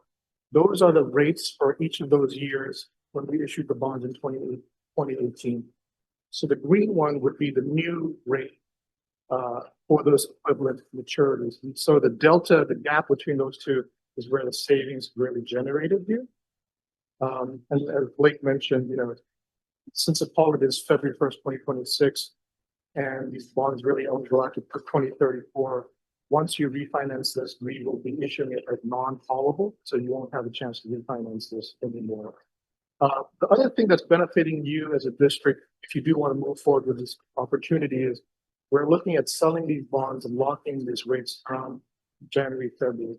those are the rates for each of those years when we issued the bonds in 2018. So the green one would be the new rate for those equivalent maturities. And so the delta, the gap between those two is where the savings really generated here. And as Blake mentioned, since the policy is February 1st, 2026, and these bonds really only go out to 2034, once you refinance this, we will be issuing it as non-callable, so you won't have a chance to refinance this anymore. The other thing that's benefiting you as a district, if you do want to move forward with this opportunity, is we're looking at selling these bonds and locking these rates around January, February.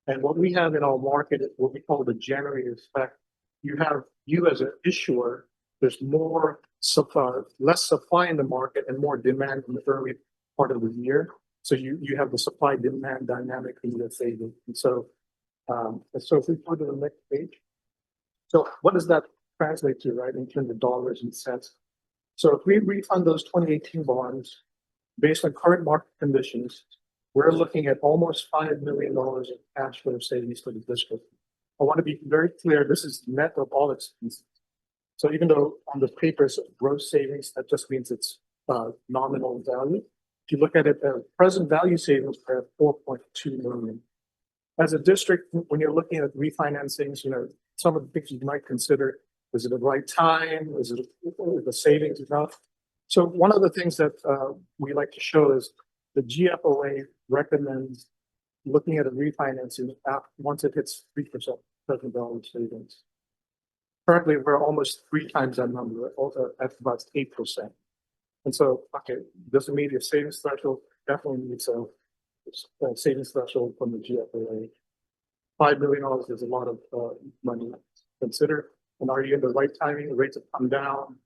And what we have in our market is what we call the January effect. You as an issuer, there's more supply, less supply in the market and more demand in the early part of the year. So you have the supply demand dynamic in your favor. And so if we go to the next page. So what does that translate to, right, in terms of dollars and cents? So if we refund those 2018 bonds based on current market conditions, we're looking at almost $5 million in cash flow savings for the district. I want to be very clear, this is net of all expenses. So even though on the paper it's gross savings, that just means it's nominal value. If you look at it as present value savings, we're at 4.2 million. As a district, when you're looking at refinancings, some of the things you might consider, is it the right time? Is the savings enough? So one of the things that we like to show is the GFOA recommends looking at a refinancing once it hits 3% present value savings. Currently, we're almost 3 times that number, at about 8%. And so, okay, doesn't mean your savings threshold definitely needs a savings threshold from the GFOA. $5 million is a lot of money to consider. And are you in the right timing? The rates have come down.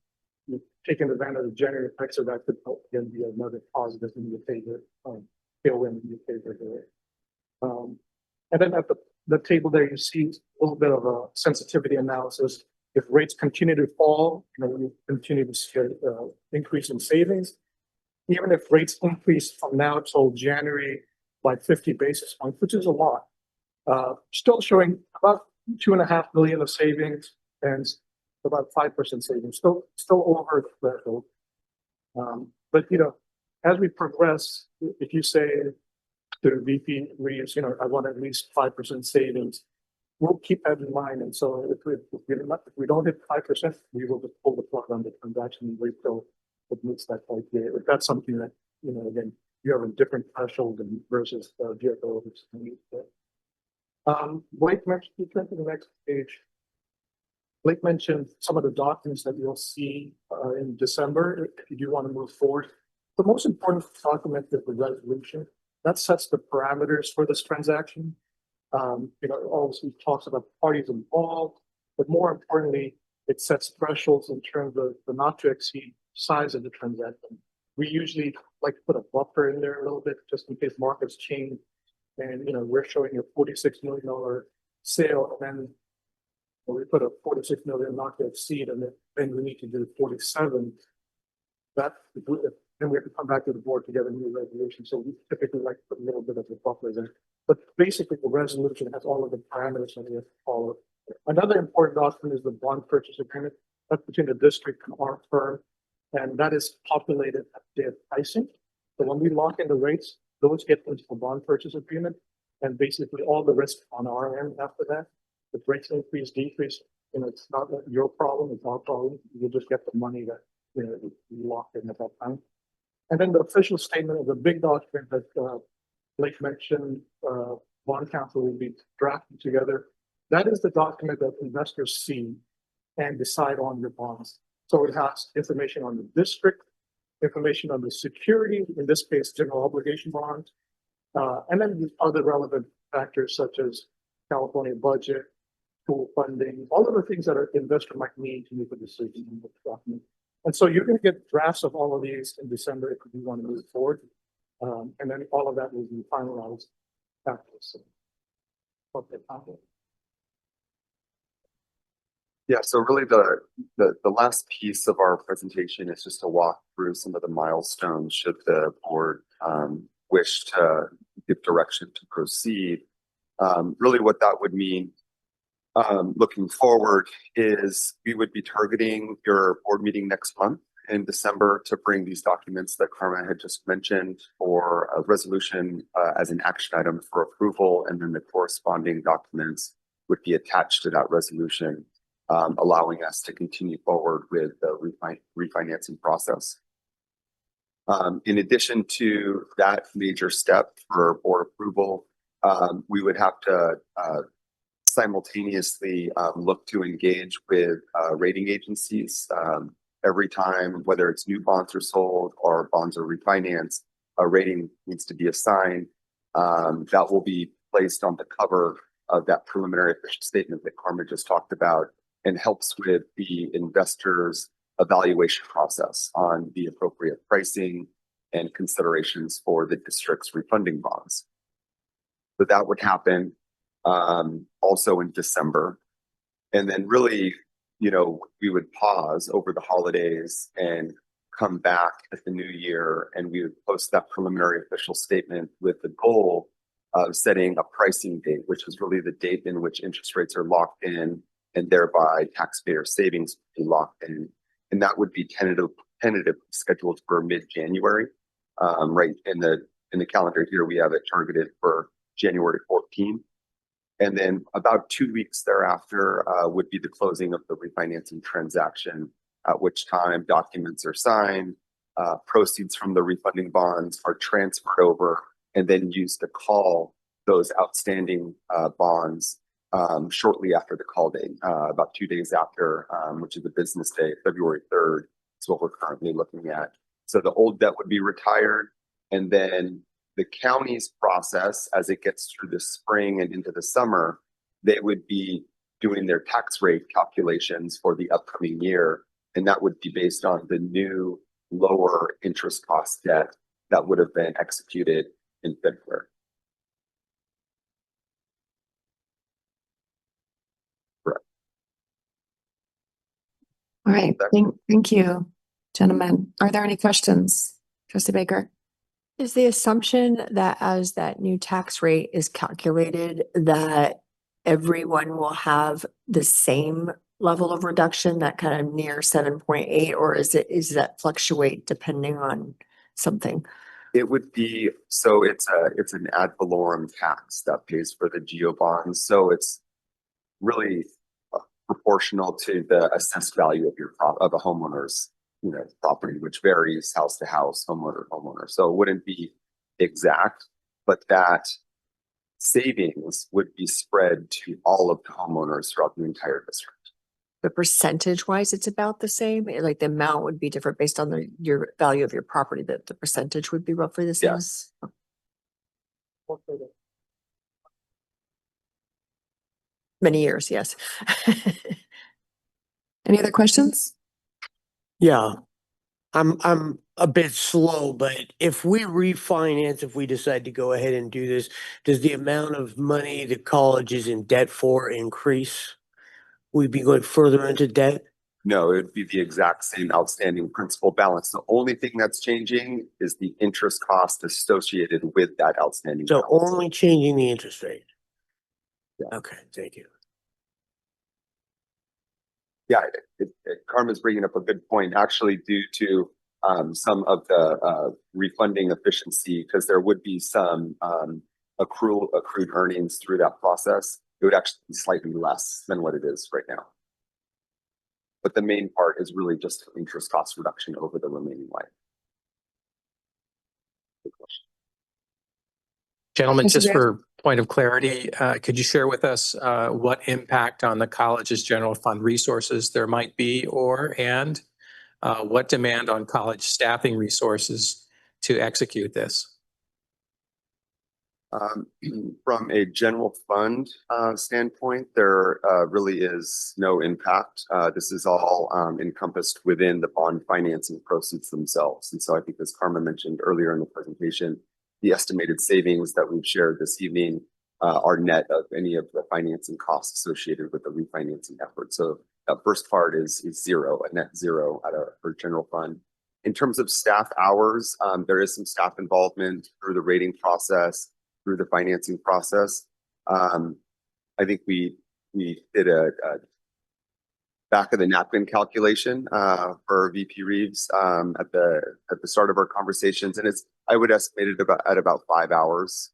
You're taking advantage of January effects, so that could again be another positive in your favor, tailwind in your favor here. And then at the table there, you see a little bit of a sensitivity analysis. If rates continue to fall, you continue to see an increase in savings. Even if rates increase from now till January by 50 basis points, which is a lot, still showing about 2.5 million of savings and about 5% savings, still over the threshold. But as we progress, if you say to VP Reeves, I want at least 5% savings, we'll keep that in mind. And so if we don't hit 5%, we will just pull the plug on the transaction and wait till it meets that criteria. If that's something that, again, you have a different threshold versus GFO. Blake mentioned, you turn to the next page. Blake mentioned some of the documents that you'll see in December if you do want to move forward. The most important document is the resolution. That sets the parameters for this transaction. Obviously talks about parties involved, but more importantly, it sets thresholds in terms of the not to exceed size of the transaction. We usually like to put a buffer in there a little bit just in case markets change. And we're showing a $46 million sale, and then we put a 46 million not to exceed, and then we need to do 47. Then we have to come back to the board to get a new resolution. So we typically like to put a little bit of a buffer there. But basically, the resolution has all of the parameters that we have to follow. Another important document is the bond purchase agreement. That's between the district and our firm, and that is populated at their pricing. So when we lock in the rates, those get into the bond purchase agreement, and basically all the risk on our end after that. If rates increase, decrease, it's not your problem, it's our problem. You'll just get the money that you locked in at that time. And then the official statement of the big document that Blake mentioned, bond council will be drafting together. That is the document that investors see and decide on your bonds. So it has information on the district, information on the security, in this case, general obligation bonds, and then other relevant factors such as California budget, pool funding, all of the things that an investor might need to make a decision on the document. And so you're going to get drafts of all of these in December if you want to move forward. And then all of that will be finalized after. Yeah, so really the last piece of our presentation is just to walk through some of the milestones should the board wish to give direction to proceed. Really what that would mean looking forward is we would be targeting your board meeting next month in December to bring these documents that Karma had just mentioned for a resolution as an action item for approval, and then the corresponding documents would be attached to that resolution, allowing us to continue forward with the refinancing process. In addition to that major step for board approval, we would have to simultaneously look to engage with rating agencies every time, whether it's new bonds are sold or bonds are refinanced, a rating needs to be assigned. That will be placed on the cover of that preliminary official statement that Carmen just talked about, and helps with the investors' evaluation process on the appropriate pricing and considerations for the district's refunding bonds. So that would happen also in December. And then really, we would pause over the holidays and come back at the new year, and we would post that preliminary official statement with the goal of setting a pricing date, which is really the date in which interest rates are locked in, and thereby taxpayer savings would be locked in. And that would be tentative scheduled for mid-January. Right in the calendar here, we have it targeted for January 14th. And then about 2 weeks thereafter would be the closing of the refinancing transaction, at which time documents are signed, proceeds from the refunding bonds are transferred over, and then used to call those outstanding bonds shortly after the call date, about 2 days after, which is the business day, February 3rd, is what we're currently looking at. So the old debt would be retired, and then the county's process, as it gets through the spring and into the summer, they would be doing their tax rate calculations for the upcoming year, and that would be based on the new lower interest cost debt that would have been executed in February. Correct. All right, thank you, gentlemen. Are there any questions? Trustee Baker? Is the assumption that as that new tax rate is calculated, that everyone will have the same level of reduction, that kind of near 7.8, or is that fluctuate depending on something? It would be, so it's an ad valorem tax that pays for the GO bonds. So it's really proportional to the assessed value of a homeowner's property, which varies house to house, homeowner to homeowner. So it wouldn't be exact, but that savings would be spread to all of the homeowners throughout the entire district. But percentage wise, it's about the same, like the amount would be different based on your value of your property, that the percentage would be roughly the same? Yes. Many years, yes. Any other questions? Yeah. I'm a bit slow, but if we refinance, if we decide to go ahead and do this, does the amount of money the college is in debt for increase? We'd be going further into debt? No, it would be the exact same outstanding principal balance. The only thing that's changing is the interest cost associated with that outstanding So balance. only changing the interest rate? Yeah. Okay, thank you. Yeah, Carmen's bringing up a good point, actually, due to some of the refunding efficiency, because there would be some accrued earnings through that process. It would actually be slightly less than what it is right now. But the main part is really just interest cost reduction over the remaining life. Good question. Gentlemen, Mr. just Grant? for point of clarity, could you share with us what impact on the college's general fund resources there might be, and what demand on college staffing resources to execute this? From a general fund standpoint, there really is no impact. This is all encompassed within the bond financing proceeds themselves. And so I think, as Carmen mentioned earlier in the presentation, the estimated savings that we've shared this evening are net of any of the financing costs associated with the refinancing effort. So that first part is zero, a net zero for general fund. In terms of staff hours, there is some staff involvement through the rating process, through the financing process. I think we did a back of the napkin calculation for VP Reeves at the start of our conversations, and I would estimate it at about 5 hours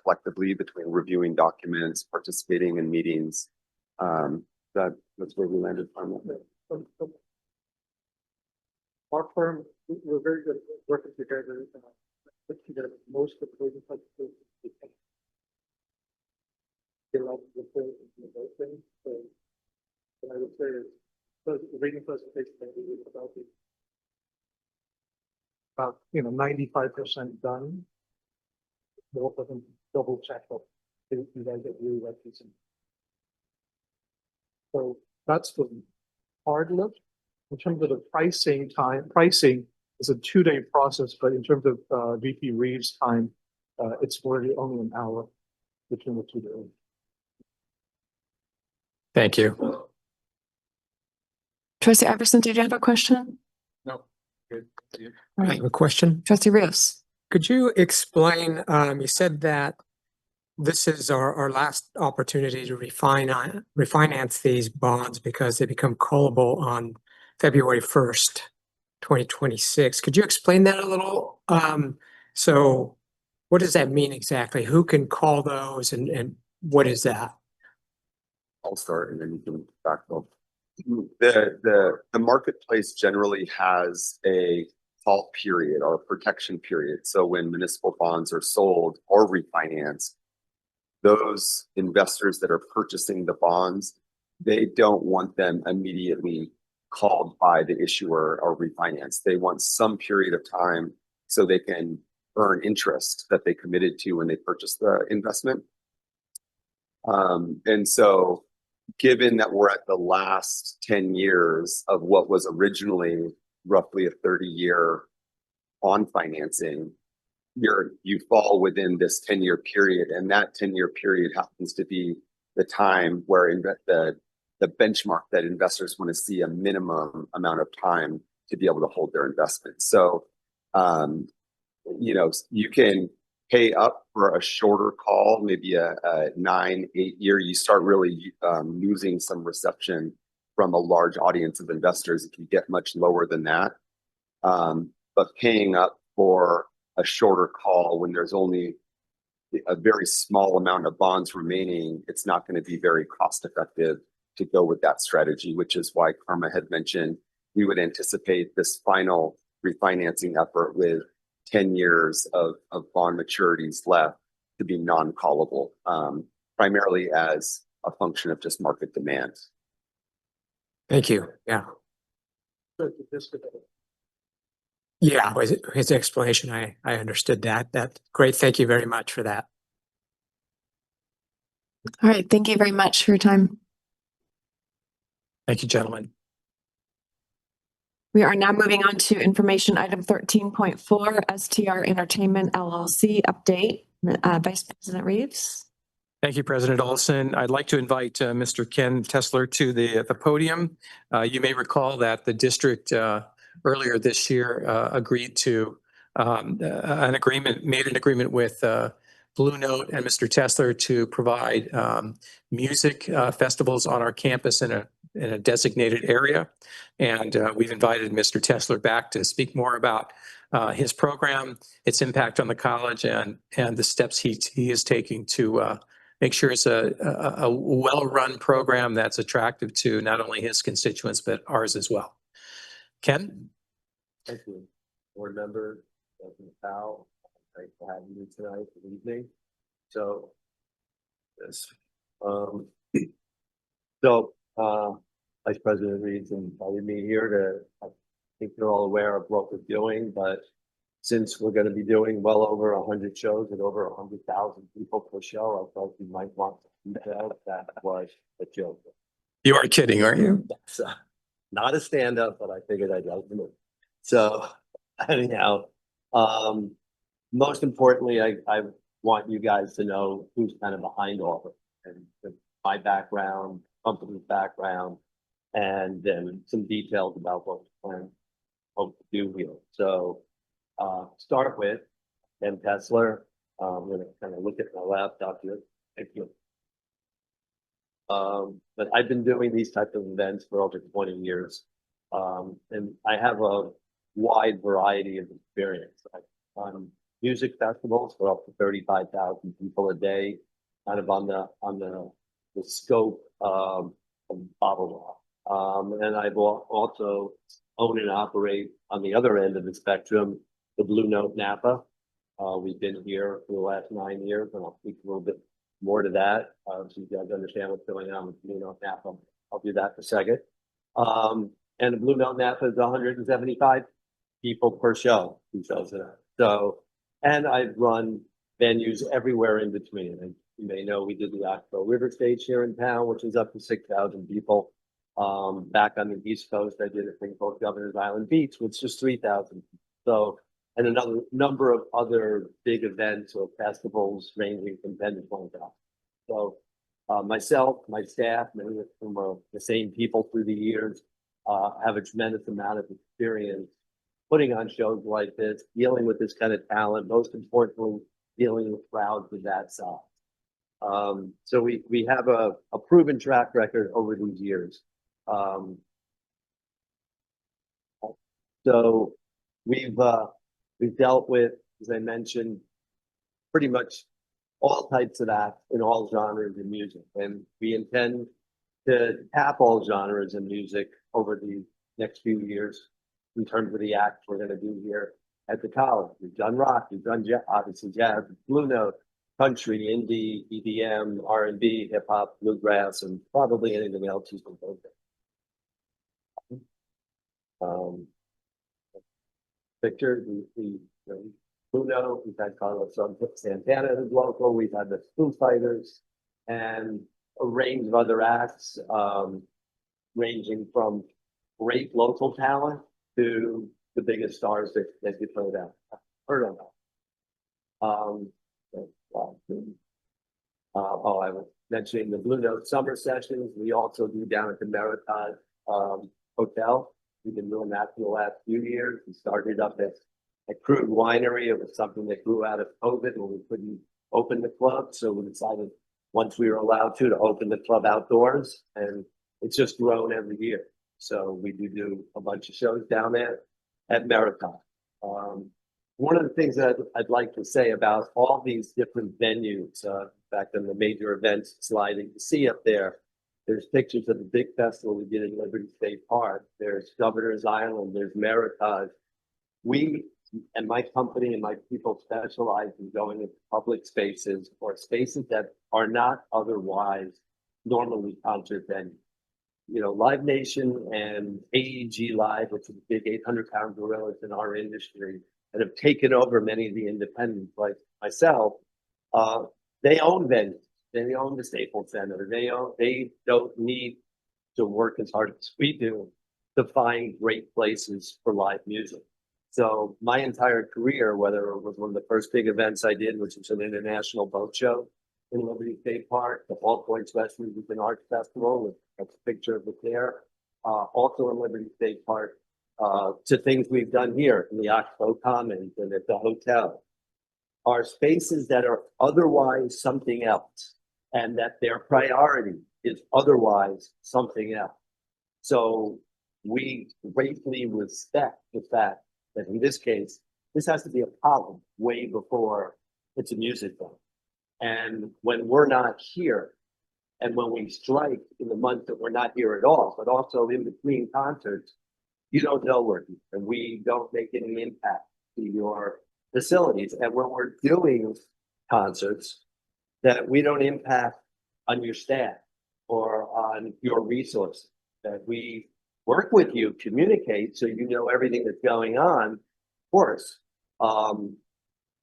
collectively between reviewing documents, participating in meetings. That's where we landed on that. Our firm, we're very good at working together. Most of the get out of the thing, those things. So what I would say is, the reading presentation that we did about the about, 95% done. Both of them double check up. You guys get really represent. So that's the hard look. In terms of the pricing is a 2-day process, but in terms of VP Reeves' time, it's really only an hour between the 2 days. Thank you. Trustee Iverson, did you have a question? No. Good. I have a question. Trustee Rios. Could you explain, you said that this is our last opportunity to refinance these bonds because they become callable on February 1st, 2026. Could you explain that a little? So what does that mean exactly? Who can call those and what is that? I'll start and then you can back up. The marketplace generally has a call period or protection period. So when municipal bonds are sold or refinanced, those investors that are purchasing the bonds, they don't want them immediately called by the issuer or refinanced. They want some period of time so they can earn interest that they committed to when they purchased the investment. And so given that we're at the last 10 years of what was originally roughly a 30-year bond financing, you fall within this 10-year period, and that 10-year period happens to be the time where the benchmark that investors want to see a minimum amount of time to be able to hold their investment. So, you can pay up for a shorter call, maybe a 9-8 year. You start really losing some reception from a large audience of investors if you get much lower than that. But paying up for a shorter call when there's only a very small amount of bonds remaining, it's not going to be very cost effective to go with that strategy, which is why Karma had mentioned we would anticipate this final refinancing effort with 10 years of bond maturities left to be non-callable, primarily as a function of just market demand. Thank you. Yeah. Yeah, with his explanation, I understood that. That's great. Thank you very much for that. All right. Thank you very much for your time. Thank you, gentlemen. We are now moving on to information item 13.4, STR Entertainment LLC update. Vice President Reeves. Thank you, President Olson. I'd like to invite Mr. Ken Tesler to the podium. You may recall that the district earlier this year agreed to made an agreement with Blue Note and Mr. Tesler to provide music festivals on our campus in a designated area. And we've invited Mr. Tesler back to speak more about his program, its impact on the college, and the steps he is taking to make sure it's a well-run program that's attractive to not only his constituents, but ours as well. Ken? Thank you. Board member, President Powell, thanks for having me tonight, good evening. So, Vice President Reeves invited me here I think you're all aware of what we're doing, but since we're going to be doing well over 100 shows and over 100,000 people per show, I thought you might want to know that was a joke. You are kidding, aren't you? That's not a stand-up, but I figured I'd let you know. So anyhow, most importantly, I want you guys to know who's kind of behind all of it, and my background, company's background, and then some details about what we plan hope to do here. So start with Ken Tesler. I'm going to kind of look at my laptop here. Thank you. But I've been doing these types of events for over 20 years. And I have a wide variety of experience. I've done music festivals for up to 35,000 people a day, kind of on the scope of bottle rock. And I've also own and operate on the other end of the spectrum, the Blue Note Napa. We've been here for the last 9 years, and I'll speak a little bit more to that, so you guys understand what's going on with Blue Note Napa. I'll do that in a second. And the Blue Note Napa is 175 people per show who shows it. So, and I've run venues everywhere in between. And you may know we did the Oxbow River Stage here in town, which is up to 6,000 people. Back on the East Coast, I did a thing called Governor's Island Beach, which is 3,000. So, and another number of other big events or festivals ranging from 10 to 20,000. So, myself, my staff, many of whom are the same people through the years, have a tremendous amount of experience putting on shows like this, dealing with this kind of talent, most importantly, dealing with crowds of that size. So we have a proven track record over these years. So we've dealt with, as I mentioned, pretty much all types of acts in all genres of music, and we intend to tap all genres of music over the next few years in terms of the acts we're going to do here at the college. We've done rock, we've done obviously jazz, Blue Note, country, indie, EDM, R&B, hip hop, bluegrass, and probably anything else you can think of. Victor, Blue Note, we've had Carlos Santana who's local, we've had the Foo Fighters, and a range of other acts, ranging from great local talent to the biggest stars that you put out. Heard of them. I was mentioning the Blue Note summer sessions. We also do down at the Meritage Hotel. We've been doing that for the last few years. We started up at Crude Winery. It was something that grew out of COVID when we couldn't open the club. So we decided once we were allowed to open the club outdoors, and it's just grown every year. So we do a bunch of shows down there at Meritage. One of the things that I'd like to say about all these different venues, in fact, on the major events slide that you see up there, there's pictures of the big festival we did in Liberty State Park. There's Governor's Island, there's Meritage. We and my company and my people specialize in going into public spaces or spaces that are not otherwise normally concert venues. You know, Live Nation and AEG Live, which is big 800-pound gorillas in our industry, and have taken over many of the independents like myself. They own venues. They own the Staples Center. They don't need to work as hard as we do to find great places for live music. So my entire career, whether it was one of the first big events I did, which was an international boat show in Liberty State Park, the All Points West Music and Arts Festival, with a picture of it there, also in Liberty State Park, to things we've done here in the Oxbow Commons and at the hotel, are spaces that are otherwise something else, and that their priority is otherwise something else. So we greatly respect the fact that in this case, this has to be a problem way before it's a music venue. And when we're not here, and when we strike in the month that we're not here at all, but also in between concerts, you don't know we're here, and we don't make any impact to your facilities. And when we're doing concerts, that we don't impact on your staff or on your resources, that we work with you, communicate so you know everything that's going on, of course,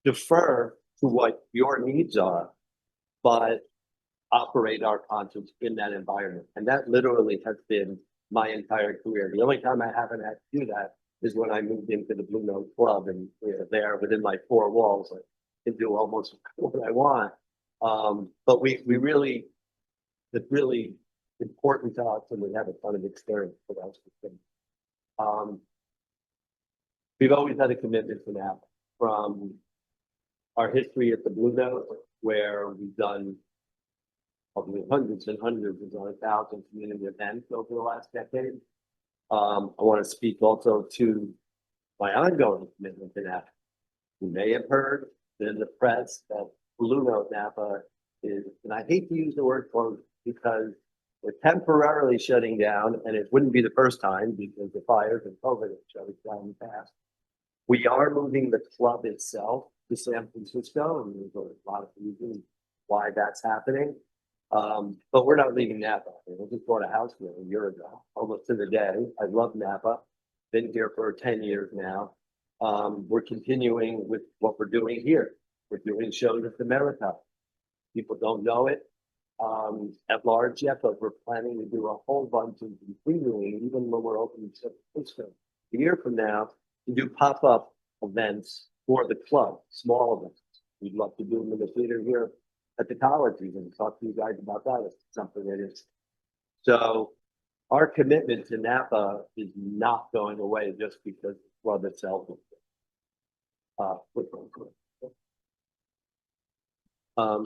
defer to what your needs are, but operate our concerts in that environment. And that literally has been my entire career. The only time I haven't had to do that is when I moved into the Blue Note Club, and there within my four walls, I can do almost what I want. But we really, it's really important to us, and we have a ton of experience with us. We've always had a commitment to that, from our history at the Blue Note, where we've done probably hundreds and hundreds, if not 1,000 community events over the last decade. I want to speak also to my ongoing commitment to that. You may have heard in the press that Blue Note Napa is, and I hate to use the word closed because we're temporarily shutting down, and it wouldn't be the first time because the fires and COVID have shut it down in the past. We are moving the club itself to San Francisco, and there's a lot of reasons why that's happening. But we're not leaving Napa. We just bought a house here a year ago, almost to the day. I love Napa. Been here for 10 years now. We're continuing with what we're doing here. We're doing shows at the America. People don't know it at large yet, but we're planning to do a whole bunch of continuing, even when we're opening San Francisco. A year from now, to do pop-up events for the club, small events. We'd love to do them in the theater here at the college even, talk to you guys about that. It's something that is. So our commitment to Napa is not going away just because the club itself is.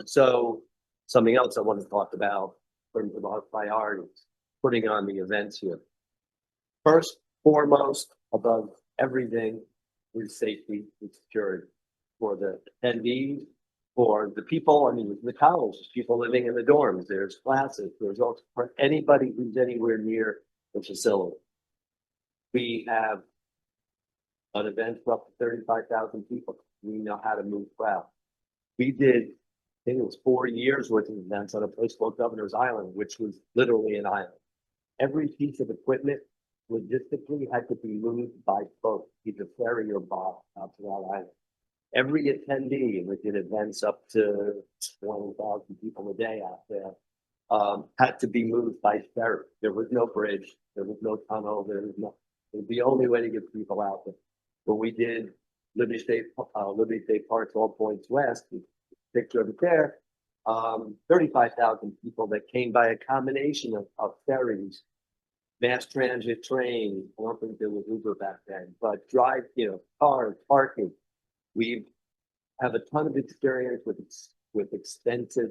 So something else I want to talk about in terms of our priorities, putting on the events here. First, foremost, above everything is safety and security for the attendees, for the people, I mean, the college, people living in the dorms, there's classes, there's also for anybody who's anywhere near the facility. We have an event for up to 35,000 people. We know how to move crowd. We did, I think it was 4 years worth of events on a place called Governor's Island, which was literally an island. Every piece of equipment logistically had to be moved by boat, either ferry or boat out to that island. Every attendee, and we did events up to 20,000 people a day out there, had to be moved by ferry. There was no bridge, there was no tunnel, there was no, it was the only way to get people out there. When we did Liberty State Park's All Points West, picture of it there, 35,000 people that came by a combination of ferries, mass transit trains. I don't think there was Uber back then, but drive, cars, parking. We have a ton of experience with extensive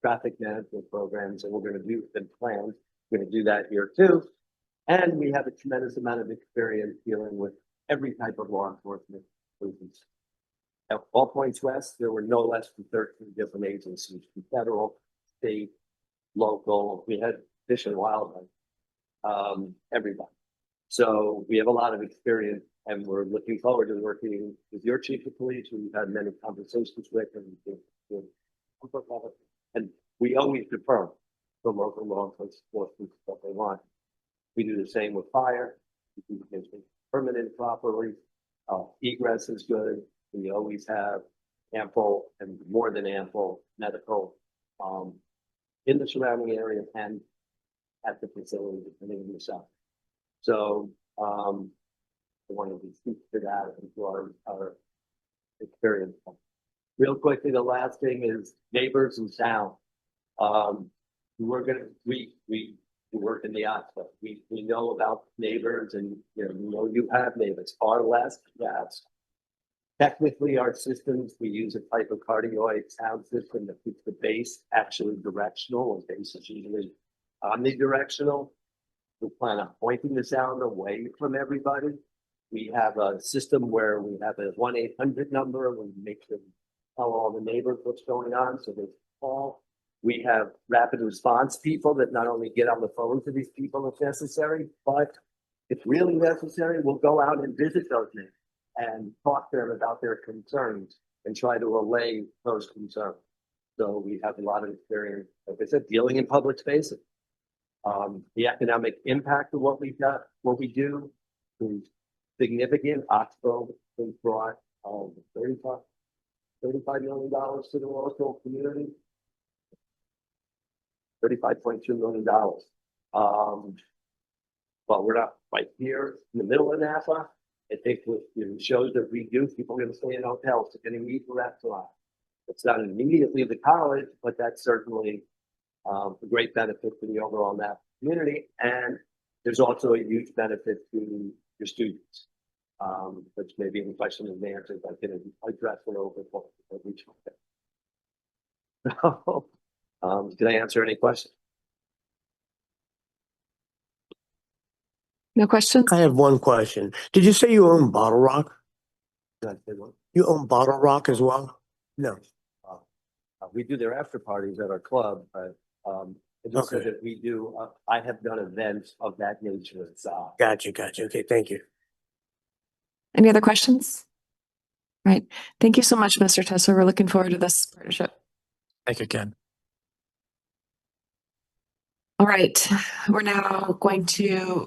traffic management programs, and we're going to do them planned. We're going to do that here too. And we have a tremendous amount of experience dealing with every type of law enforcement agency. At All Points West, there were no less than 13 different agencies, from federal, state, local. We had Fish and Wildlife, everybody. So we have a lot of experience, and we're looking forward to working with your chief of police, who we've had many conversations with, and we always defer the local law enforcement what they want. We do the same with fire. We do things permanent properly. Egress is good. We always have ample and more than ample medical in the surrounding area and at the facility, depending on the south. So I wanted to speak to that and to our experience. Real quickly, the last thing is neighbors and sound. We work in the arts, but we know about neighbors, and you have neighbors, far less, yes. Technically, our systems, we use a type of cardioid sound system that keeps the bass actually directional, and bass is usually omnidirectional. We plan on pointing the sound away from everybody. We have a system where we have a 1-800 number, and we make sure we tell all the neighbors what's going on, so they call. We have rapid response people that not only get on the phone to these people if necessary, but if really necessary, we'll go out and visit those neighbors and talk to them about their concerns and try to allay those concerns. So we have a lot of experience, like I said, dealing in public spaces. The economic impact of what we do is significant. Oxbow has brought $35 million to the local community. $35.2 million. But we're not right here in the middle of Napa. I think with shows that we do, people are going to stay in hotels, they're going to eat in restaurants. It's not immediately the college, but that's certainly a great benefit to the overall Napa community. And there's also a huge benefit to your students, which may be in question and answers I can address a little bit more. Did I answer any questions? No questions? I have one question. Did you say you own Bottle Rock? Did I say what? You own Bottle Rock as well? No. We do their after parties at our club, but it just said Okay. that we do. I have done events of that nature. Gotcha. Okay, thank you. Any other questions? All right. Thank you so much, Mr. Tesser. We're looking forward to this partnership. Thank you, Ken. All right, we're now going to,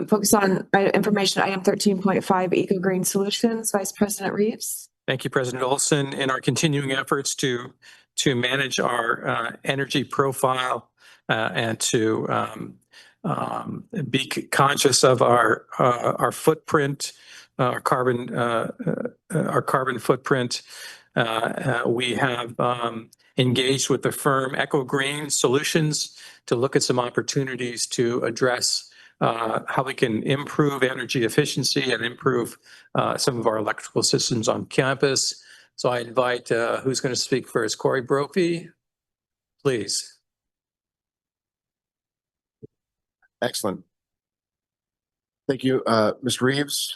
focus on information item 13.5 Eco Green Solutions. Vice President Reeves. Thank you, President Olson. In our continuing efforts to manage our energy profile and to be conscious of our footprint, our carbon footprint, we have engaged with the firm Eco Green Solutions to look at some opportunities to address how we can improve energy efficiency and improve some of our electrical systems on campus. So I invite, who's going to speak first? Corey Brophy, please. Excellent. Thank you, Mr. Reeves,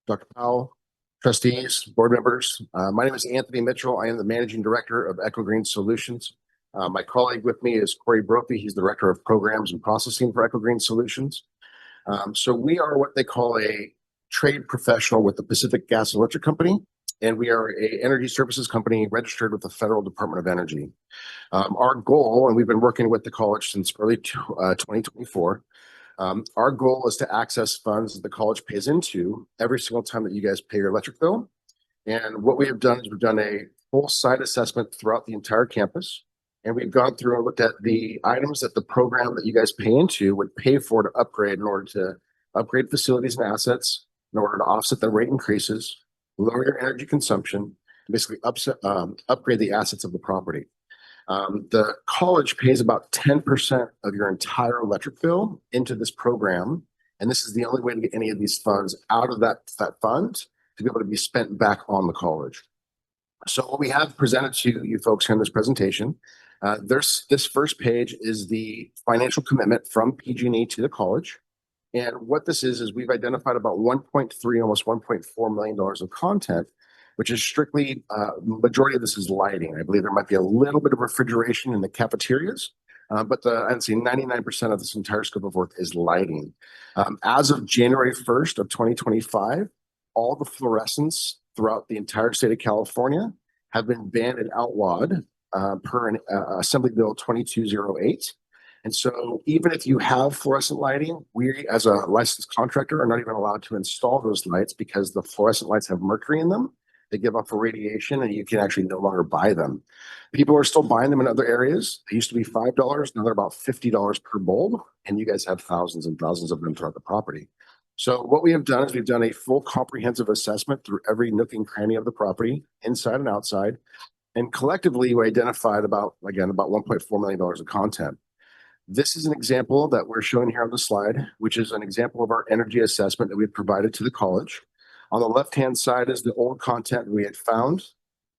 Dr. Powell, trustees, board members. My name is Anthony Mitchell. I am the managing director of Eco Green Solutions. My colleague with me is Corey Brophy. He's the director of programs and processing for Eco Green Solutions. So we are what they call a trade professional with the Pacific Gas and Electric Company, and we are a energy services company registered with the Federal Department of Energy. Our goal, and we've been working with the college since early 2024, our goal is to access funds that the college pays into every single time that you guys pay your electric bill. And what we have done is we've done a full site assessment throughout the entire campus. And we've gone through and looked at the items that the program that you guys pay into would pay for to upgrade in order to upgrade facilities and assets, in order to offset the rate increases, lower your energy consumption, basically upgrade the assets of the property. The college pays about 10% of your entire electric bill into this program. And this is the only way to get any of these funds out of that fund to be able to be spent back on the college. So what we have presented to you folks here in this presentation, this first page is the financial commitment from PG&E to the college. And what this is we've identified about 1.3, almost $1.4 million of content, which is strictly, majority of this is lighting. I believe there might be a little bit of refrigeration in the cafeterias, but I'd say 99% of this entire scope of work is lighting. As of January 1st of 2025, all the fluorescents throughout the entire state of California have been banned and outlawed per Assembly Bill 2208. And so even if you have fluorescent lighting, we as a licensed contractor are not even allowed to install those lights because the fluorescent lights have mercury in them. They give off a radiation and you can actually no longer buy them. People are still buying them in other areas. They used to be $5, now they're about $50 per bulb, and you guys have thousands and thousands of them throughout the property. So what we have done is we've done a full comprehensive assessment through every nook and cranny of the property, inside and outside. And collectively, we identified about $1.4 million of content. This is an example that we're showing here on the slide, which is an example of our energy assessment that we had provided to the college. On the left-hand side is the old content we had found.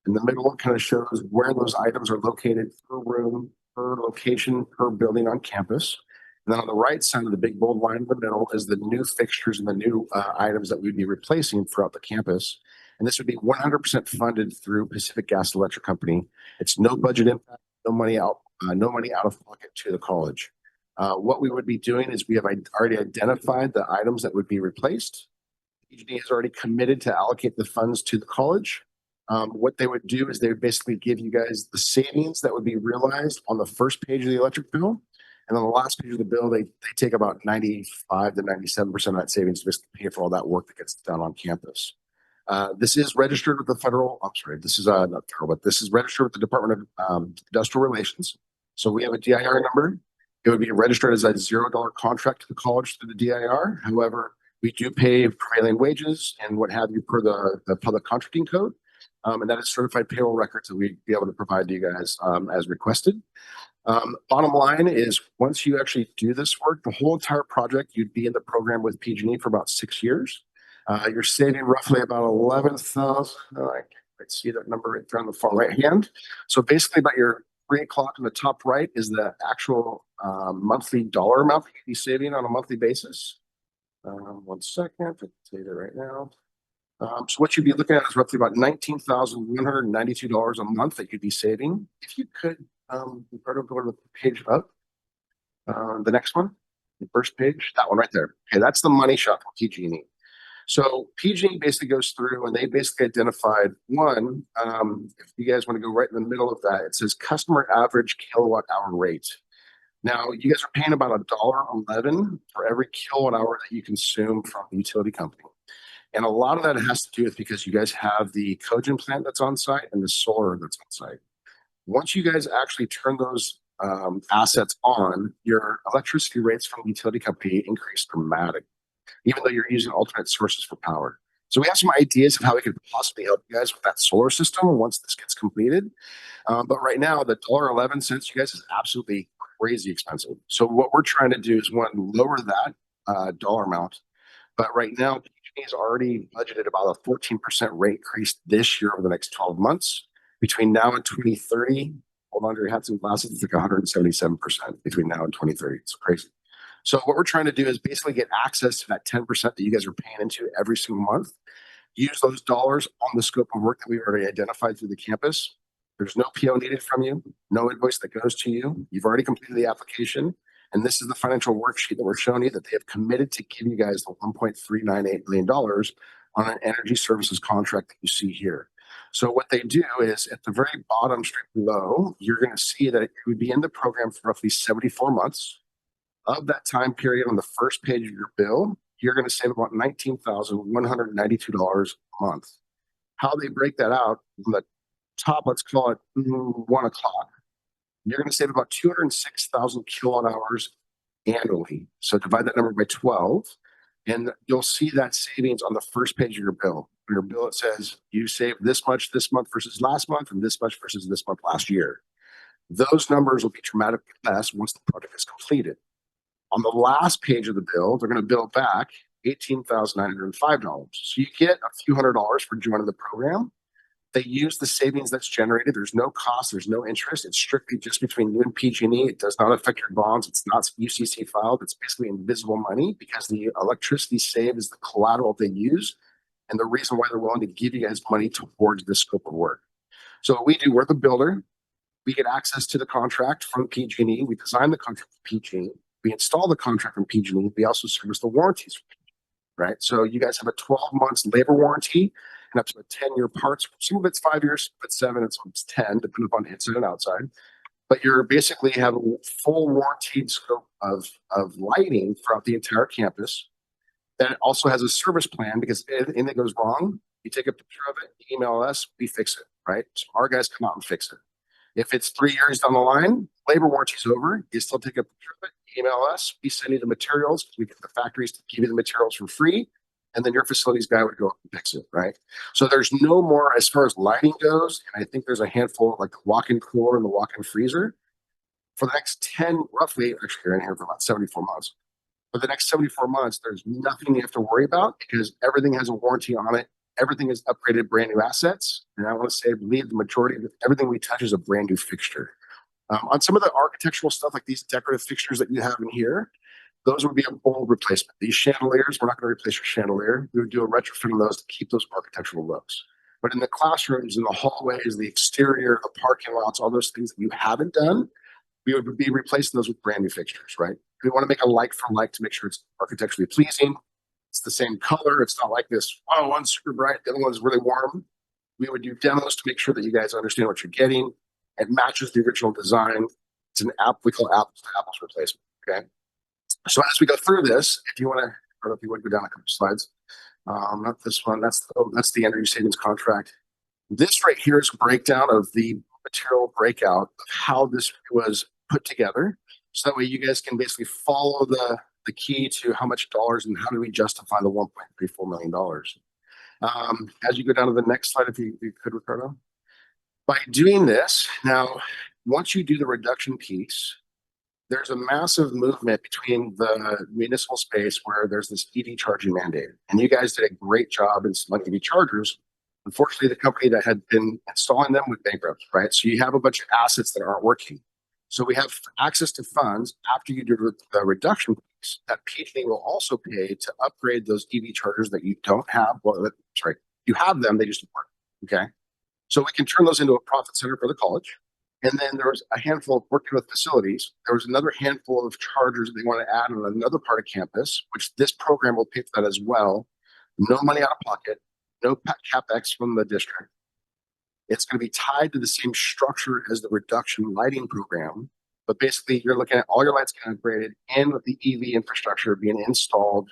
In the middle, it kind of shows where those items are located per room, per location, per building on campus. And then on the right side of the big bold line in the middle is the new fixtures and the new items that we'd be replacing throughout the campus. And this would be 100% funded through Pacific Gas and Electric Company. It's no budget impact, no money out of pocket to the college. What we would be doing is we have already identified the items that would be replaced. PG&E has already committed to allocate the funds to the college. What they would do is they would basically give you guys the savings that would be realized on the first page of the electric bill. And on the last page of the bill, they take about 95 to 97% of that savings to just pay for all that work that gets done on campus. This is registered with the this is not federal, but this is registered with the Department of Industrial Relations. So we have a DIR number. It would be registered as a $0 contract to the college through the DIR. However, we do pay prevailing wages and what have you per the public contracting code. And that is certified payroll records that we'd be able to provide to you guys as requested. Bottom line is once you actually do this work, the whole entire project, you'd be in the program with PG&E for about 6 years. You're saving roughly about 11,000. I can't see that number right there on the far right hand. So basically about your 3 o'clock in the top right is the actual monthly dollar amount that you'd be saving on a monthly basis. 1 second, I can tell you that right now. So what you'd be looking at is roughly about $19,192 a month that you'd be saving. If you could, Roberto, go to the page up. The next one, the first page, that one right there. Okay, that's the money shot from PG&E. So PG basically goes through and they basically identified one, if you guys want to go right in the middle of that, it says customer average kilowatt hour rate. Now, you guys are paying about $1.11 for every kilowatt hour that you consume from the utility company. And a lot of that has to do with because you guys have the cogen plant that's on site and the solar that's on site. Once you guys actually turn those assets on, your electricity rates from the utility company increase dramatically, even though you're using alternate sources for power. So we have some ideas of how we could possibly help you guys with that solar system once this gets completed. But right now, the $1.11, you guys, is absolutely crazy expensive. So what we're trying to do is one, lower that dollar amount. But right now, PG&E has already budgeted about a 14% rate increase this year over the next 12 months. Between now and 2030, hold on to your hats and glasses, it's like 177% between now and 2030. It's crazy. So what we're trying to do is basically get access to that 10% that you guys are paying into every single month. Use those dollars on the scope of work that we've already identified through the campus. There's no PO needed from you, no invoice that goes to you. You've already completed the application. And this is the financial worksheet that we're showing you that they have committed to give you guys the $1.398 billion on an energy services contract that you see here. So what they do is at the very bottom straight below, you're going to see that it would be in the program for roughly 74 months. Of that time period on the first page of your bill, you're going to save about $19,192 a month. How they break that out on the top, let's call it 1 o'clock. You're going to save about 206,000 kilowatt hours annually. So divide that number by 12, and you'll see that savings on the first page of your bill. On your bill, it says you saved this much this month versus last month, and this much versus this month last year. Those numbers will be dramatically less once the project is completed. On the last page of the bill, they're going to bill back $18,905. So you get a few $100s for joining the program. They use the savings that's generated. There's no cost. There's no interest. It's strictly just between you and PG&E. It does not affect your bonds. It's not UCC filed. It's basically invisible money because the electricity saved is the collateral they use and the reason why they're willing to give you guys money towards this scope of work. So what we do, we're the builder. We get access to the contract from PG&E. We design the contract for PG&E. We install the contract from PG&E. We also service the warranties, right? So you guys have a 12 months labor warranty and up to a 10-year parts. Some of it's 5 years, but 7, and some it's 10, depending upon inside and outside. But you're basically have a full warranted scope of lighting throughout the entire campus. That also has a service plan because if anything that goes wrong, you take a picture of it, you email us, we fix it, right? So our guys come out and fix it. If it's 3 years down the line, labor warranty's over, you still take a picture of it, email us, we send you the materials, we get the factories to give you the materials for free, and then your facilities guy would go and fix it, right? So there's no more as far as lighting goes, and I think there's a handful like the walk-in cooler and the walk-in freezer. For the next 10, roughly, actually you're in here for about 74 months. For the next 74 months, there's nothing you have to worry about because everything has a warranty on it. Everything is upgraded, brand new assets. And I want to say, I believe the majority of everything we touch is a brand new fixture. On some of the architectural stuff, like these decorative fixtures that you have in here, those would be a full replacement. These chandeliers, we're not going to replace your chandelier. We would do a retrofit on those to keep those architectural looks. But in the classrooms, in the hallways, the exterior, the parking lots, all those things that you haven't done, we would be replacing those with brand new fixtures, right? We want to make a like for like to make sure it's architecturally pleasing. It's the same color. It's not like this, oh, one's super bright, the other one's really warm. We would do demos to make sure that you guys understand what you're getting. It matches the original design. It's an app we call apples to apples replacement, okay? So as we go through this, if you want to, or if you would go down a couple slides, not this one, that's the energy savings contract. This right here is a breakdown of the material breakout of how this was put together. So that way you guys can basically follow the key to how much dollars and how do we justify the $1.34 million. As you go down to the next slide, if you could, Ricardo. By doing this, now, once you do the reduction piece, there's a massive movement between the municipal space where there's this EV charging mandate. And you guys did a great job in selling EV chargers. Unfortunately, the company that had been installing them went bankrupt, right? So you have a bunch of assets that aren't working. So we have access to funds after you do the reduction piece that PG&E will also pay to upgrade those EV chargers that you don't have. Well, sorry, you have them, they just don't work, okay? So we can turn those into a profit center for the college. And then there was a handful of working with facilities. There was another handful of chargers they want to add on another part of campus, which this program will pay for that as well. no money out of pocket, no CapEx from the district. It's going to be tied to the same structure as the reduction lighting program. But basically, you're looking at all your lights kind of graded and with the EV infrastructure being installed.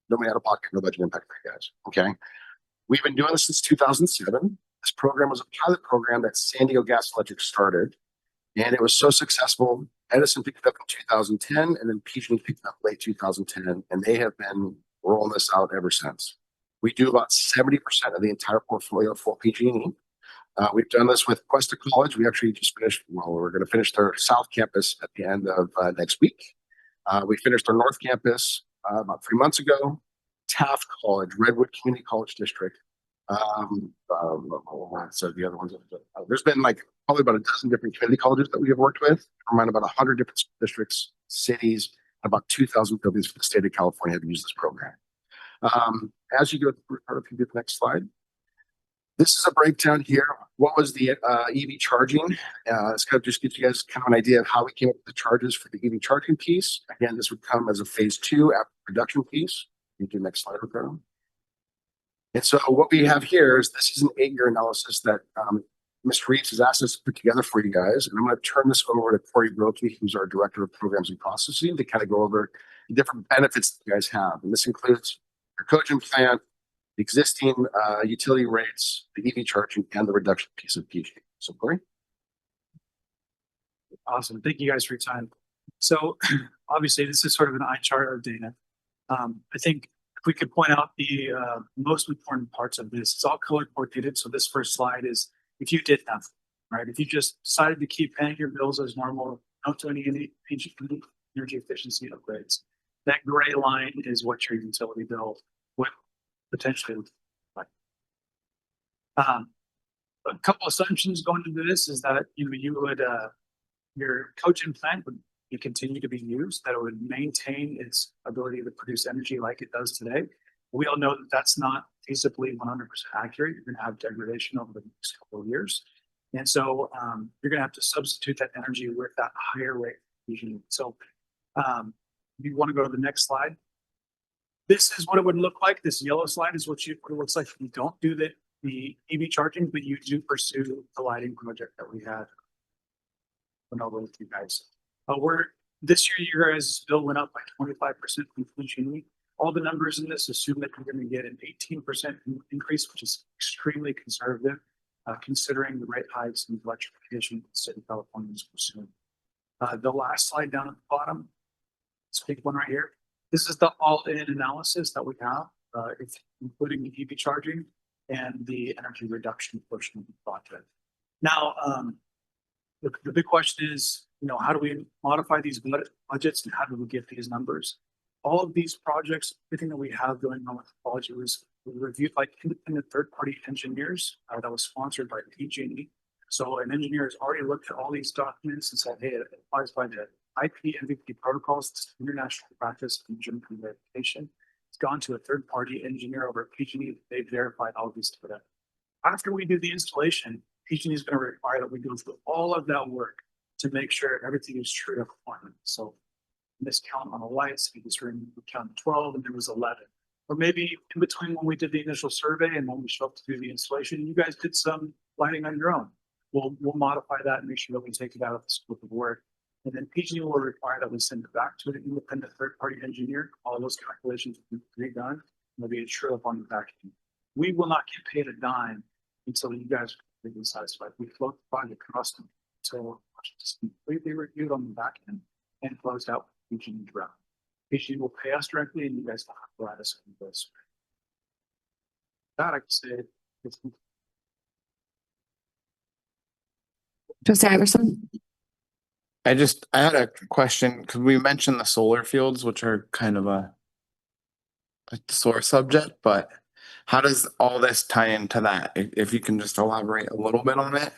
No money out of pocket, no budget impact for you guys. Okay. We've been doing this since 2007. This program was a pilot program that San Diego Gas and Electric started, and it was so successful. Edison picked it up in 2010, and then PG&E picked it up late 2010, and they have been rolling this out ever since. We do about 70% of the entire portfolio for PG&E. We've done this with Cuesta College. We actually just finished, well, we're going to finish their South Campus at the end of next week. We finished our North Campus about 3 months ago. Taft College, Redwood Community College District. So the other ones, there's been like probably about a dozen different community colleges that we have worked with, around about 100 different districts, cities, about 2,000 buildings for the state of California have used this program. As you go through, if you get the next slide. This is a breakdown here. What was the EV charging? This kind of just gives you guys kind of an idea of how we came up with the charges for the EV charging piece. Again, this would come as a phase 2 after production piece. You do next slide, Ricardo. And so what we have here is this is an 8-year analysis that Mr. Reeves has asked us to put together for you guys. And I'm going to turn this over to Corey Brokey, who's our Director of Programs and Processing, to kind of go over the different benefits that you guys have. And this includes your cogen plant, the existing utility rates, the EV charging, and the reduction piece of PG. So Corey? Awesome. Thank you guys for your time. So obviously this is sort of an eye chart of data. I think if we could point out the most important parts of this, it's all color coordinated. So this first slide is if you did nothing, right? If you just decided to keep paying your bills as normal, don't do any energy efficiency upgrades, that gray line is what your utility bill would potentially look like. A couple assumptions going into this is that you would your cogen plant would continue to be used, that it would maintain its ability to produce energy like it does today. We all know that that's not feasibly 100% accurate. You're going to have degradation over the next couple of years. And so you're going to have to substitute that energy with that higher rate of fusion. So you want to go to the next slide. This is what it would look like. This yellow slide is what it looks like if you don't do the EV charging, but you do pursue the lighting project that we had. Went over with you guys. This year, your guys' bill went up by 25% from PG&E. All the numbers in this assume that you're going to get an 18% increase, which is extremely conservative, considering the rate hikes and electrification that the state of California is pursuing. The last slide down at the bottom, this big one right here. This is the all-in analysis that we have, including the EV charging and the energy reduction portion of the project. Now, the big question is, how do we modify these budgets and how do we get these numbers? All of these projects, everything that we have going on with the college, it was reviewed by independent third-party engineers that was sponsored by PG&E. So an engineer has already looked at all these documents and said, hey, it applies by the IP NVP protocols, it's international practice of engineering verification. It's gone to a third-party engineer over at PG&E. They've verified all of these data. After we do the installation, PG&E is going to require that we go through all of that work to make sure everything is true to requirement. So this count on the lights, maybe this room we counted 12 and there was 11. Or maybe in between when we did the initial survey and when we showed up to do the installation, you guys did some lighting on your own. We'll modify that and make sure that we take it out of the scope of work. And then PG&E will require that we send it back to an independent third-party engineer. All those calculations will be redone. And there'll be a true up on the back end. We will not get paid a dime until you guys are completely satisfied. We float the project custom until it's completely reviewed on the back end and closed out with PG&E direct. PG&E will pay us directly, and you guys will have to provide us with this. That I can say it's Trustee Iverson? I had a question because we mentioned the solar fields, which are kind of a sore subject, but how does all this tie into that? If you can just elaborate a little bit on it.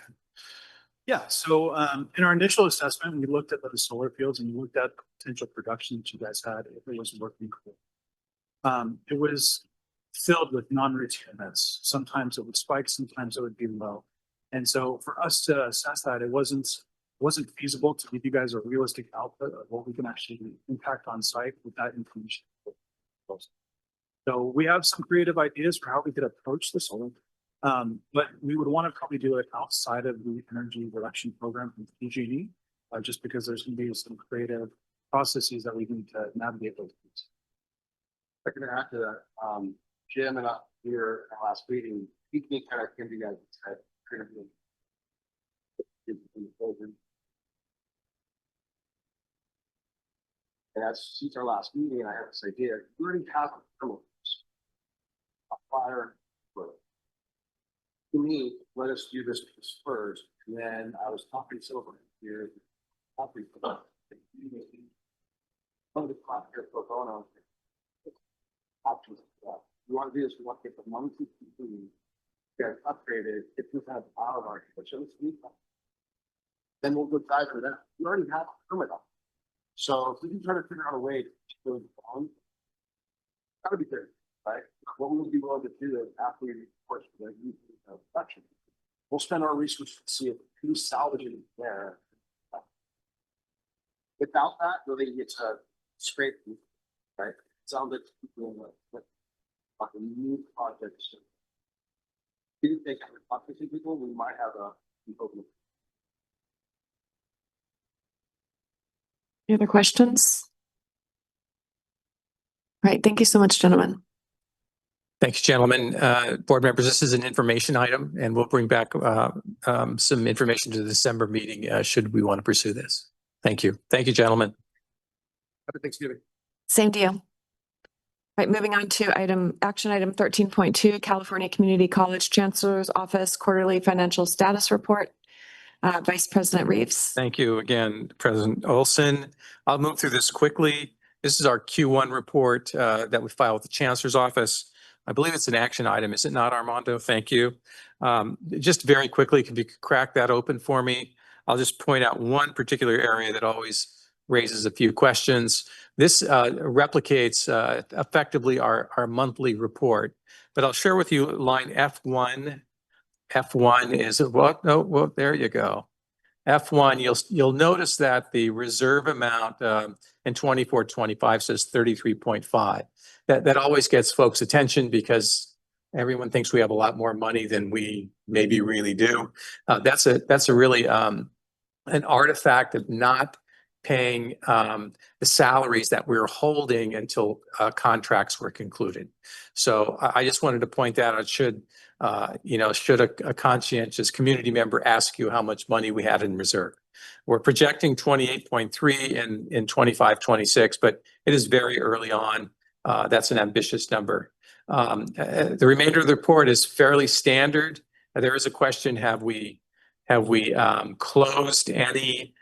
Yeah, so in our initial assessment, we looked at the solar fields and we looked at potential production that you guys had if it was working cool. It was filled with non-routine events. Sometimes it would spike, sometimes it would be low. And so for us to assess that, it wasn't feasible to give you guys a realistic output of what we can actually impact on site with that information. So we have some creative ideas for how we could approach this. But we would want to probably do it outside of the energy reduction program from PG&E, just because there's going to be some creative processes that we need to navigate those. I can add to that, Jim and I here at our last meeting, he kind of came to you guys and said, and that's since our last meeting, I have this idea, we already have a fire. To me, let us do this first, and then I was talking silver here. Talking about the clock here pro bono. Options. We want to do this, we want to get the money to get upgraded, if we have power market, which is then we'll go dive into that. We already have a permit up. So if we can try to figure out a way to go on, that would be great, right? What we would be willing to do is after we, of course, the production, we'll spend our resources to see if who's salvaging there. Without that, really, it's a scrape, right? It sounds like people like a new project. If you think we're talking to people, we might have a Any other questions? All right, thank you so much, gentlemen. Thanks, gentlemen. Board members, this is an information item, and we'll bring back some information to the December meeting should we want to pursue this. Thank you. Thank you, gentlemen. Happy Thanksgiving. Same deal. All right, moving on to action item 13.2, California Community College Chancellor's Office Quarterly Financial Status Report. Vice President Reeves. Thank you again, President Olson. I'll move through this quickly. This is our Q1 report that we filed with the Chancellor's Office. I believe it's an action item, is it not, Armando? Thank you. Just very quickly, if you could crack that open for me, I'll just point out one particular area that always raises a few questions. This replicates effectively our monthly report, but I'll share with you line F1. F1 is what? Oh, well, there you go. F1, you'll notice that the reserve amount in 24-25 says 33.5. That always gets folks' attention because everyone thinks we have a lot more money than we maybe really do. That's a really an artifact of not paying the salaries that we were holding until contracts were concluded. So I just wanted to point that out. Should a conscientious community member ask you how much money we had in reserve? We're projecting 28.3 in 25-26, but it is very early on. That's an ambitious number. The remainder of the report is fairly standard. There is a question: have we closed any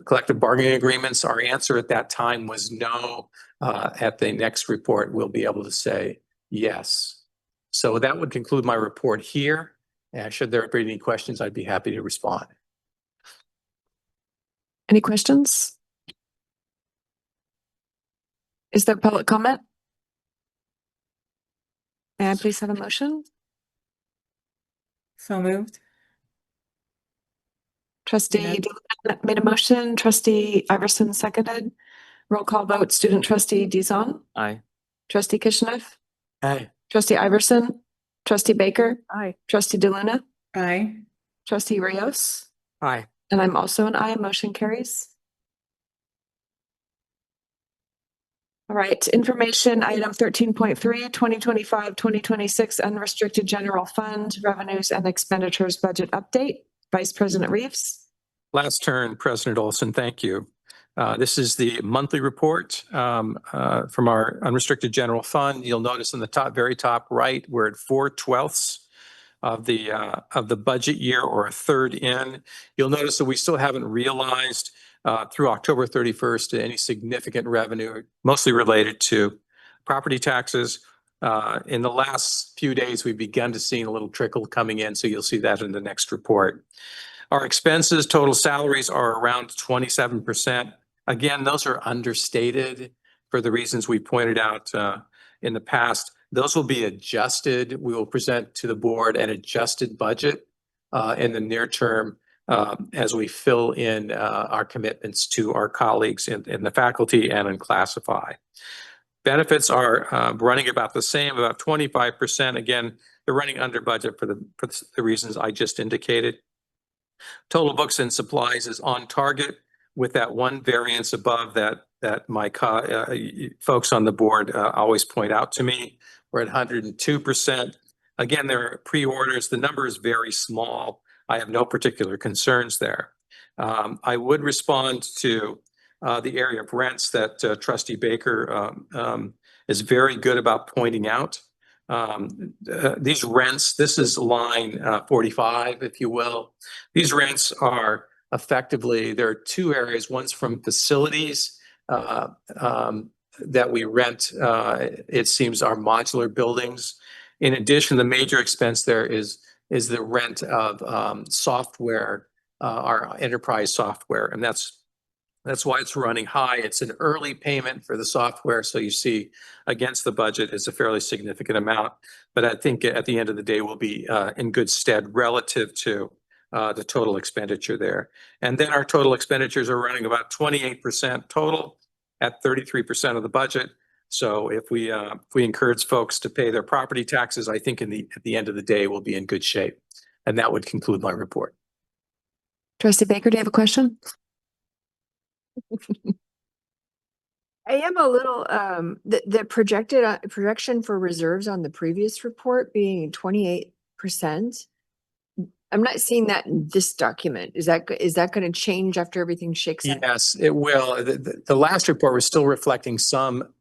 collective bargaining agreements? Our answer at that time was no. At the next report, we'll be able to say yes. So that would conclude my report here. And should there be any questions, I'd be happy to respond. Any questions? Is there public comment? May I please have a motion? So moved. Trustee Dillon made a motion. Trustee Iverson seconded. Roll call vote. Student trustee Dizon. Aye. Trustee Kishinev. Aye. Trustee Iverson. Trustee Baker. Aye. Trustee DeLuna. Aye. Trustee Rios. Aye. And I'm also an aye. Motion carries. All right, information item 13.3, 2025-2026 unrestricted general fund revenues and expenditures budget update. Vice President Reeves. Last turn, President Olson, thank you. This is the monthly report from our unrestricted general fund. You'll notice in the very top right, we're at 4/12 of the budget year, or a third in. You'll notice that we still haven't realized through October 31st any significant revenue, mostly related to property taxes. In the last few days, we've begun to see a little trickle coming in, so you'll see that in the next report. Our expenses, total salaries, are around 27%. Again, those are understated for the reasons we pointed out in the past. Those will be adjusted. We will present to the board an adjusted budget in the near term as we fill in our commitments to our colleagues in the faculty and in Classify. Benefits are running about the same, about 25%. Again, they're running under budget for the reasons I just indicated. Total books and supplies is on target with that one variance above that my folks on the board always point out to me. We're at 102%. Again, there are pre-orders. The number is very small. I have no particular concerns there. I would respond to the area of rents that Trustee Baker is very good about pointing out. These rents, this is line 45, if you will. These rents are effectively, there are two areas. One's from facilities that we rent. It seems our modular buildings. In addition, the major expense there is the rent of software, our enterprise software, and that's why it's running high. It's an early payment for the software, so you see against the budget is a fairly significant amount. But I think at the end of the day, we'll be in good stead relative to the total expenditure there. And then our total expenditures are running about 28% total at 33% of the budget. So if we encourage folks to pay their property taxes, I think at the end of the day, we'll be in good shape. And that would conclude my report. Trustee Baker, do you have a question? I am a little, the projection for reserves on the previous report being 28%. I'm not seeing that in this document. Is that going to change after everything shakes out? Yes, it will. The last report was still reflecting some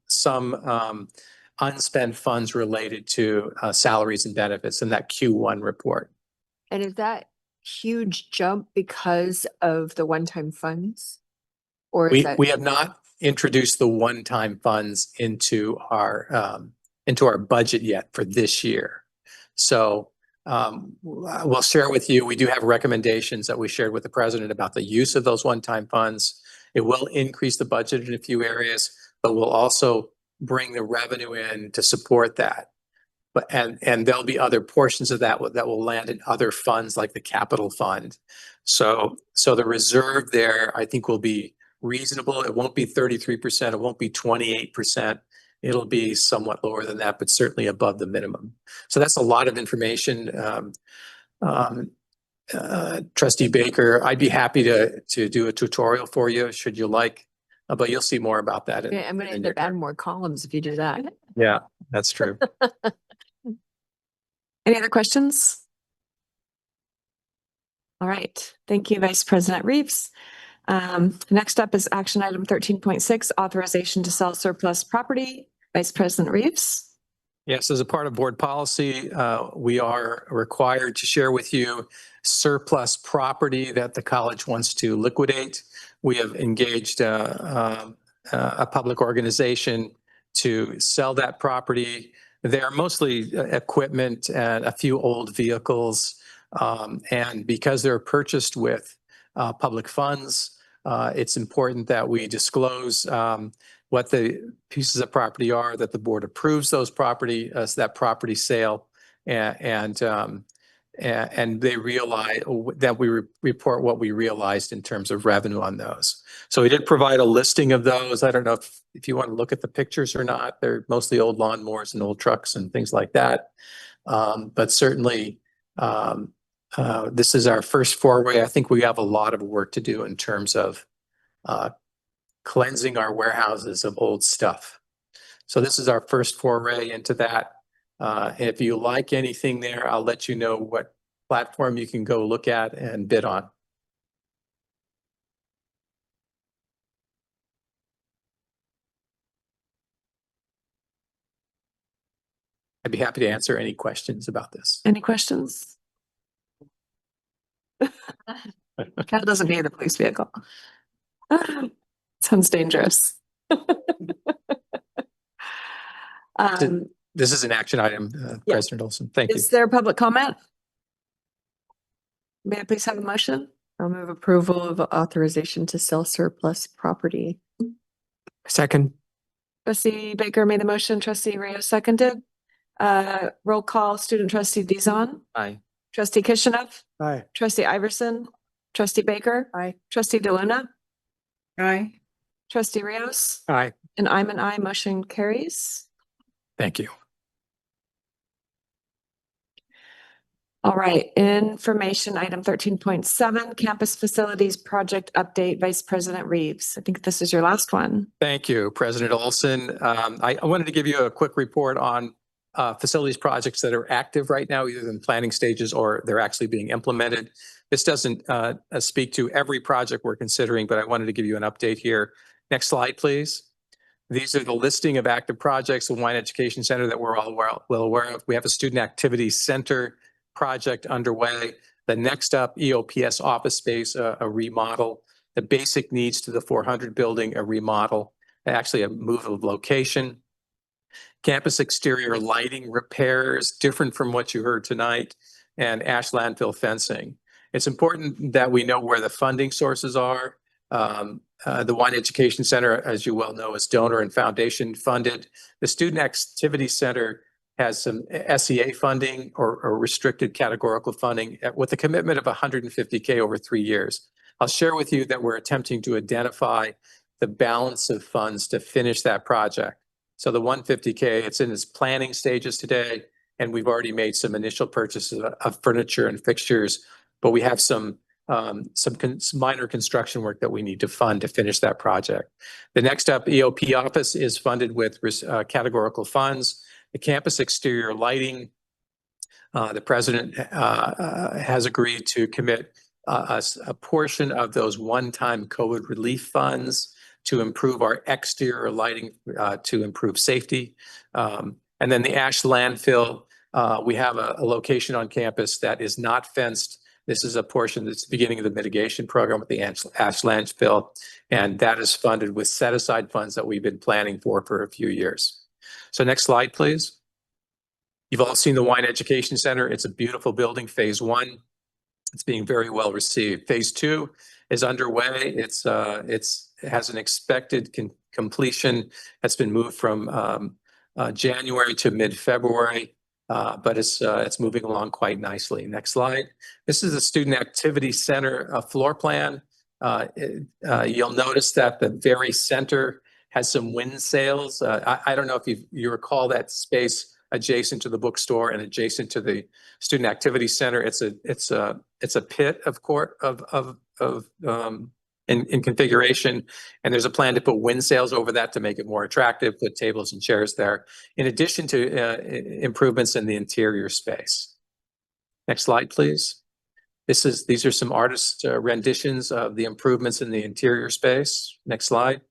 unspent funds related to salaries and benefits in that Q1 report. And is that huge jump because of the one-time funds? Or is that... We have not introduced the one-time funds into our budget yet for this year. So we'll share with you, we do have recommendations that we shared with the president about the use of those one-time funds. It will increase the budget in a few areas, but we'll also bring the revenue in to support that. But and there'll be other portions of that that will land in other funds like the capital fund. So the reserve there, I think, will be reasonable. It won't be 33%. It won't be 28%. It'll be somewhat lower than that, but certainly above the minimum. So that's a lot of information. Trustee Baker, I'd be happy to do a tutorial for you should you like, but you'll see more about that. Yeah, I'm going to end up adding more columns if you do that. Yeah, that's true. Any other questions? All right. Thank you, Vice President Reeves. Next up is action item 13.6, authorization to sell surplus property. Vice President Reeves. Yes, as a part of board policy, we are required to share with you surplus property that the college wants to liquidate. We have engaged a public organization to sell that property. They're mostly equipment and a few old vehicles. And because they're purchased with public funds, it's important that we disclose what the pieces of property are, that the board approves those property, that property sale, and they realize that we report what we realized in terms of revenue on those. So we did provide a listing of those. I don't know if you want to look at the pictures or not. They're mostly old lawnmowers and old trucks and things like that. But certainly, this is our first foray. I think we have a lot of work to do in terms of cleansing our warehouses of old stuff. So this is our first foray into that. If you like anything there, I'll let you know what platform you can go look at and bid on. I'd be happy to answer any questions about this. Any questions? Cal doesn't need a police vehicle. Sounds dangerous. This is an action item, President Olson. Thank you. Is there public comment? May I please have a motion? I'll move approval of authorization to sell surplus property. Second. Trustee Baker made the motion. Trustee Rios seconded. Roll call. Student Trustee Dizon. Aye. Trustee Kishinev. Aye. Trustee Iverson. Trustee Baker. Aye. Trustee DeLuna. Aye. Trustee Rios, Aye. and I'm an aye. Motion carries. Thank you. All right, information item 13.7, campus facilities project update, Vice President Reeves. I think this is your last one. Thank you, President Olson. I wanted to give you a quick report on facilities projects that are active right now, either in planning stages or they're actually being implemented. This doesn't speak to every project we're considering, but I wanted to give you an update here. Next slide, please. These are the listing of active projects, the Wine Education Center that we're all well aware of. We have a Student Activity Center project underway. The next up, EOPS office space, a remodel. The basic needs to the 400 building, a remodel, actually a move of location. Campus exterior lighting repairs, different from what you heard tonight, and ash landfill fencing. It's important that we know where the funding sources are. The Wine Education Center, as you well know, is donor and foundation funded. The Student Activity Center has some SEA funding or restricted categorical funding with a commitment of $150K over 3 years. I'll share with you that we're attempting to identify the balance of funds to finish that project. So the $150K, it's in its planning stages today, and we've already made some initial purchases of furniture and fixtures, but we have some minor construction work that we need to fund to finish that project. The next up, EOP office is funded with categorical funds. The campus exterior lighting, the president has agreed to commit a portion of those one-time COVID relief funds to improve our exterior lighting to improve safety. And then the ash landfill, we have a location on campus that is not fenced. This is a portion that's the beginning of the mitigation program with the ash landfill, and that is funded with set-aside funds that we've been planning for a few years. So next slide, please. You've all seen the Wine Education Center. It's a beautiful building, phase 1. It's being very well received. Phase 2 is underway. It has an expected completion that's been moved from January to mid-February, but it's moving along quite nicely. Next slide. This is the Student Activity Center floor plan. You'll notice that the very center has some wind sails. I don't know if you recall that space adjacent to the bookstore and adjacent to the Student Activity Center. It's a pit in configuration, and there's a plan to put wind sails over that to make it more attractive, put tables and chairs there, in addition to improvements in the interior space. Next slide, please. These are some artist renditions of the improvements in the interior space. Next slide.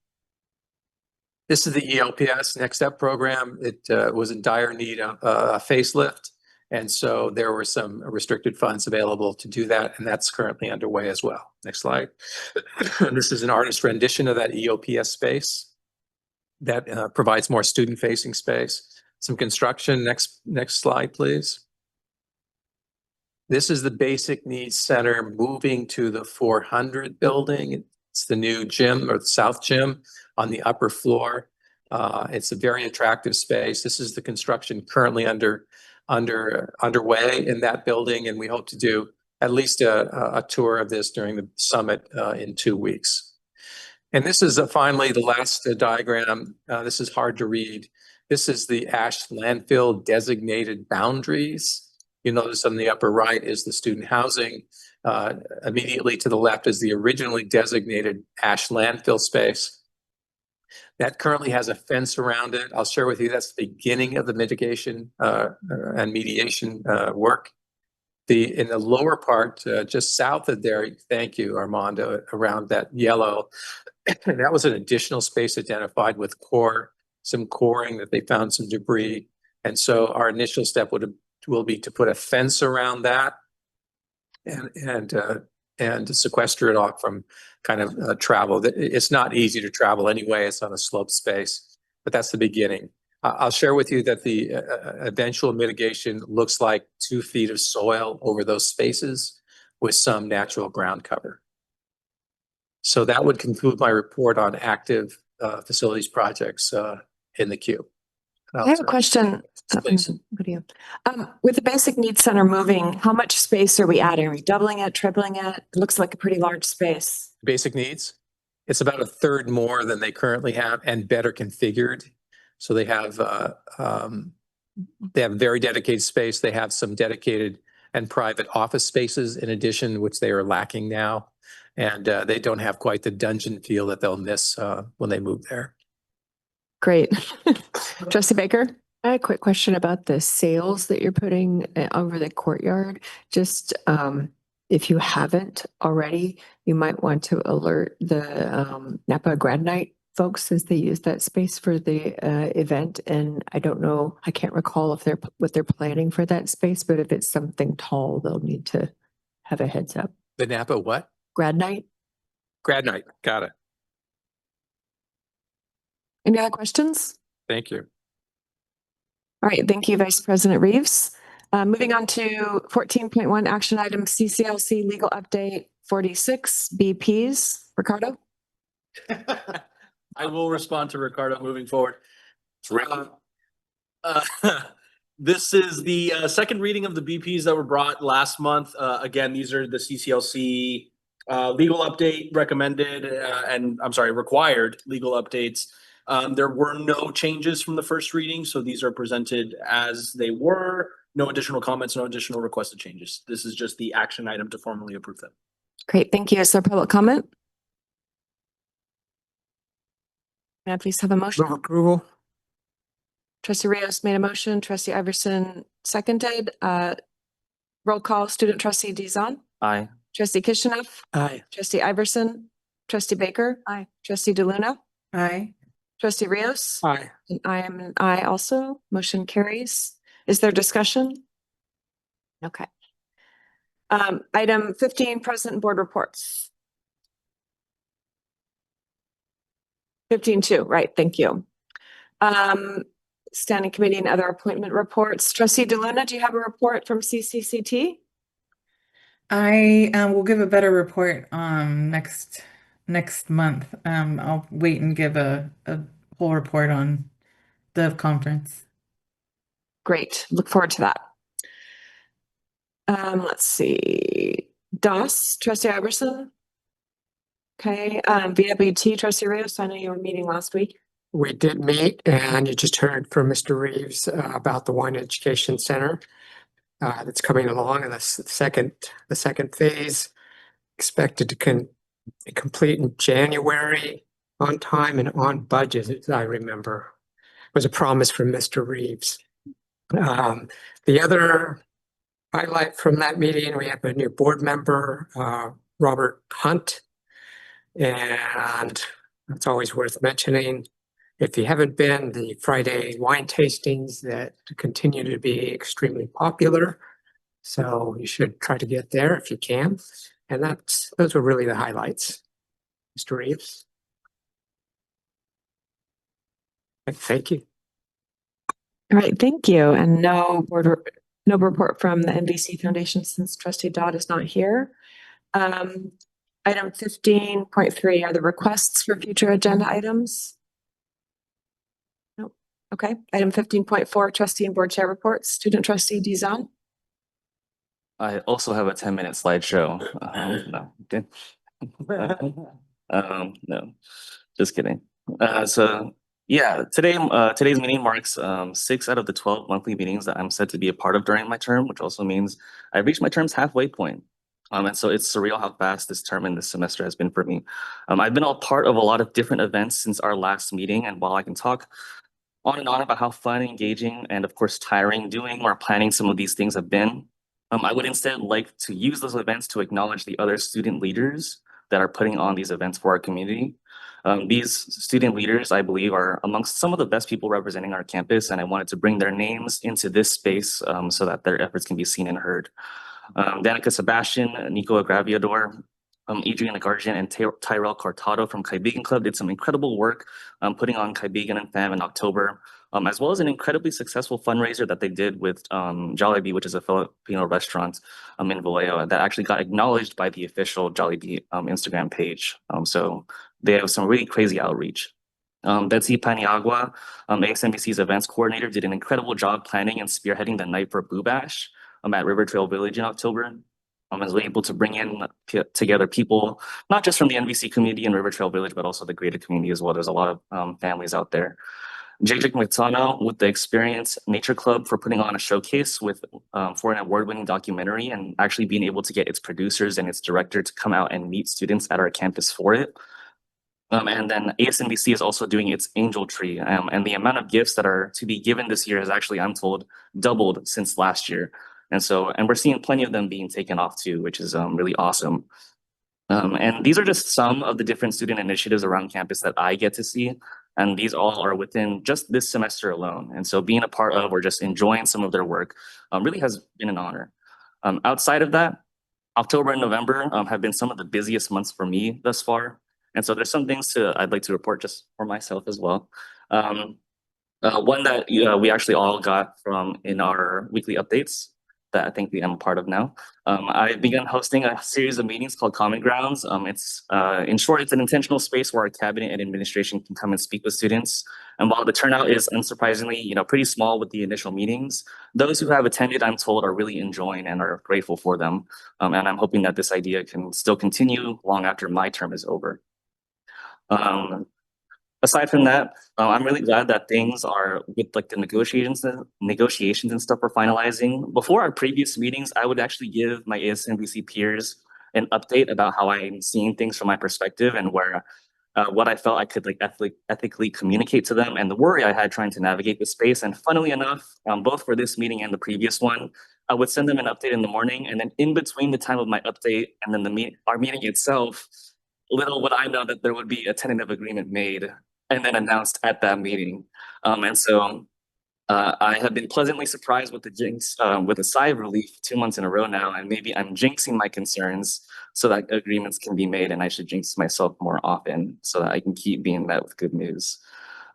This is the ELPS Next Step program. It was in dire need of a facelift, and so there were some restricted funds available to do that, and that's currently underway as well. Next slide. This is an artist rendition of that EOPS space that provides more student-facing space. Some construction. Next slide, please. This is the Basic Needs Center moving to the 400 building. It's the new gym, or the South Gym, on the upper floor. It's a very attractive space. This is the construction currently underway in that building, and we hope to do at least a tour of this during the summit in 2 weeks. And this is finally the last diagram. This is hard to read. This is the ash landfill designated boundaries. You notice on the upper right is the student housing. Immediately to the left is the originally designated ash landfill space. That currently has a fence around it. I'll share with you that's the beginning of the mitigation and mediation work. In the lower part, just south of there, thank you, Armando, around that yellow, that was an additional space identified with some coring that they found some debris. And so our initial step will be to put a fence around that and to sequester it off from kind of travel. It's not easy to travel anyway. It's on a sloped space, but that's the beginning. I'll share with you that the eventual mitigation looks like 2 feet of soil over those spaces with some natural ground cover. So that would conclude my report on active facilities projects in the queue. I have a question. Video. With the Basic Needs Center moving, how much space are we adding? Are we doubling it, tripling it? It looks like a pretty large space. Basic needs? It's about a third more than they currently have and better configured. So they have very dedicated space. They have some dedicated and private office spaces in addition, which they are lacking now. And they don't have quite the dungeon feel that they'll miss when they move there. Great. Trustee Baker? I had a quick question about the sails that you're putting over the courtyard. Just if you haven't already, you might want to alert the Napa Grad Night folks as they use that space for the event. And I don't know, I can't recall if what they're planning for that space, but if it's something tall, they'll need to have a heads up. The Napa what? Grad Night? Grad Night. Got it. Any other questions? Thank you. All right, thank you, Vice President Reeves. Moving on to 14.1 action item CCLC legal update 46 BPs. Ricardo? I will respond to Ricardo moving forward. This is the second reading of the BPs that were brought last month. Again, these are the CCLC legal update recommended required legal updates. There were no changes from the first reading, so these are presented as they were. No additional comments, no additional requested changes. This is just the action item to formally approve them. Great, thank you. Is there public comment? May I please have a motion? Move approval. Trustee Rios made a motion, trustee Iverson seconded. Roll call, student trustee Dizon. Aye. Trustee Kishinev. Aye. Trustee Iverson. Trustee Baker. Aye. Trustee DeLuna. Aye. Trustee Rios. Aye. And I am an aye also. Motion carries. Is there discussion? Okay. Item 15, President and Board reports. 15.2, right, thank you. Standing committee and other appointment reports. Trustee DeLuna, do you have a report from CCCT? I will give a better report next month. I'll wait and give a whole report on the conference. Great, look forward to that. Let's see. DOS, Trustee Iverson. Okay, VWT, Trustee Rios, I know you were meeting last week. We did meet, and you just heard from Mr. Reeves about the Wine Education Center that's coming along in the second phase, expected to be complete in January, on time and on budget, as I remember. It was a promise from Mr. Reeves. The other highlight from that meeting, we have a new board member, Robert Hunt, and it's always worth mentioning. If you haven't been, the Friday wine tastings that continue to be extremely popular. So you should try to get there if you can. And those were really the highlights. Mr. Reeves. Thank you. All right, thank you. And no report from the NVC Foundation since Trustee Dodd is not here. Item 15.3 are the requests for future agenda items. Nope. Okay. Item 15.4, trustee and board chair reports. Student trustee Dizon. I also have a 10-minute slideshow. No, just kidding. Today's meeting marks 6 out of the 12 monthly meetings that I'm set to be a part of during my term, which also means I've reached my term's halfway point. And so it's surreal how fast this term and this semester has been for me. I've been a part of a lot of different events since our last meeting, and while I can talk on and on about how fun, engaging, and of course tiring doing or planning some of these things have been, I would instead like to use those events to acknowledge the other student leaders that are putting on these events for our community. These student leaders, I believe, are amongst some of the best people representing our campus, and I wanted to bring their names into this space so that their efforts can be seen and heard. Danica Sebastian, Nico Agraviador, Adrian Lagarjian, and Tyrell Cortado from Chi Vegan Club did some incredible work putting on Chi Vegan and Fam in October, as well as an incredibly successful fundraiser that they did with Jollibee, which is a Filipino restaurant in Vallejo that actually got acknowledged by the official Jollibee Instagram page. So they have some really crazy outreach. Betsy Paniagua, ASMBC's events coordinator, did an incredible job planning and spearheading the night for Boo Bash at River Trail Village in October. as we're able to bring in together people, not just from the NVC community in River Trail Village, but also the greater community as well. There's a lot of families out there. JJ McDonough with the Experience Nature Club for putting on a showcase for an award-winning documentary and actually being able to get its producers and its director to come out and meet students at our campus for it. And then ASNVC is also doing its Angel Tree, and the amount of gifts that are to be given this year has actually, I'm told, doubled since last year. And we're seeing plenty of them being taken off too, which is really awesome. And these are just some of the different student initiatives around campus that I get to see. And these all are within just this semester alone. And so being a part of or just enjoying some of their work really has been an honor. Outside of that, October and November have been some of the busiest months for me thus far. And so there's some things I'd like to report just for myself as well. One that we actually all got from in our weekly updates that I think I'm a part of now. I began hosting a series of meetings called Common Grounds. In short, it's an intentional space where our cabinet and administration can come and speak with students. And while the turnout is unsurprisingly, pretty small with the initial meetings, those who have attended, I'm told, are really enjoying and are grateful for them. And I'm hoping that this idea can still continue long after my term is over. Aside from that, I'm really glad that things are with like the negotiations and stuff we're finalizing. Before our previous meetings, I would actually give my ASNVC peers an update about how I'm seeing things from my perspective and where what I felt I could like ethically communicate to them and the worry I had trying to navigate the space. And funnily enough, both for this meeting and the previous one, I would send them an update in the morning, and then in between the time of my update and then our meeting itself, little would I know that there would be a tentative agreement made and then announced at that meeting. And so I have been pleasantly surprised with the jinx, with a sigh of relief 2 months in a row now, and maybe I'm jinxing my concerns so that agreements can be made, and I should jinx myself more often so that I can keep being met with good news.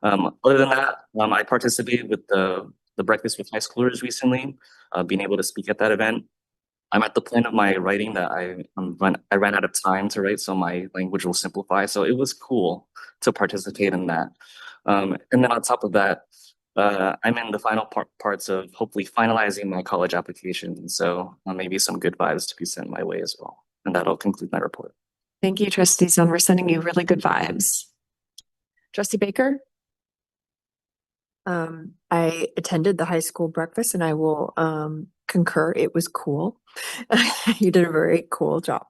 Other than that, I participated with the Breakfast with High Schoolers recently, being able to speak at that event. I'm at the point of my writing that I ran out of time to write, so my language will simplify. So it was cool to participate in that. And then on top of that, I'm in the final parts of hopefully finalizing my college application. And so maybe some good vibes to be sent my way as well. And that'll conclude my report. Thank you, Trustee Zone. We're sending you really good vibes. Trustee Baker? I attended the high school breakfast and I will concur. It was cool. You did a very cool job.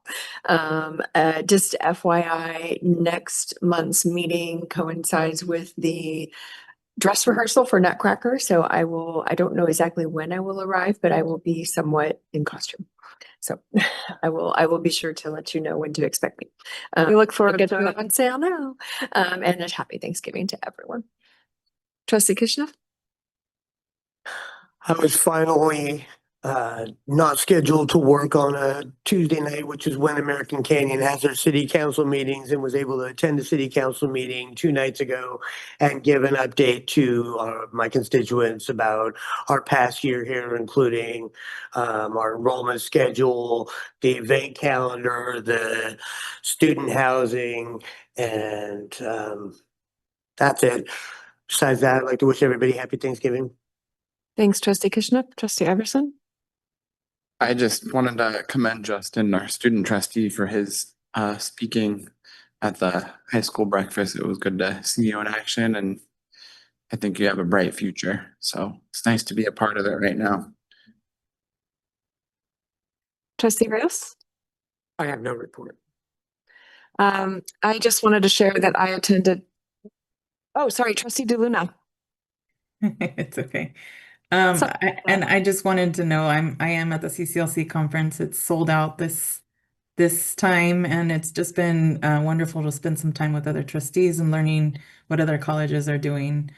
Just FYI, next month's meeting coincides with the dress rehearsal for Nutcracker. So I don't know exactly when I will arrive, but I will be somewhat in costume. So I will be sure to let you know when to expect me. We look forward get to it. on sale now. And a happy Thanksgiving to everyone. Trustee Kishnev? I was finally not scheduled to work on a Tuesday night, which is when American Canyon has their city council meetings, and was able to attend the city council meeting 2 nights ago and give an update to my constituents about our past year here, including our enrollment schedule, the event calendar, the student housing, and that's it. Besides that, I'd like to wish everybody happy Thanksgiving. Thanks, Trustee Kishnev. Trustee Iverson? I just wanted to commend Justin, our student trustee, for his speaking at the high school breakfast. It was good to see you in action, and I think you have a bright future. So it's nice to be a part of it right now. Trustee Rios? I have no report. I just wanted to share that I attended. Oh, sorry, Trustee DeLuna. It's okay. I just wanted to know I am at the CCLC conference. It's sold out this time, and it's just been wonderful to spend some time with other trustees and learning what other colleges are doing,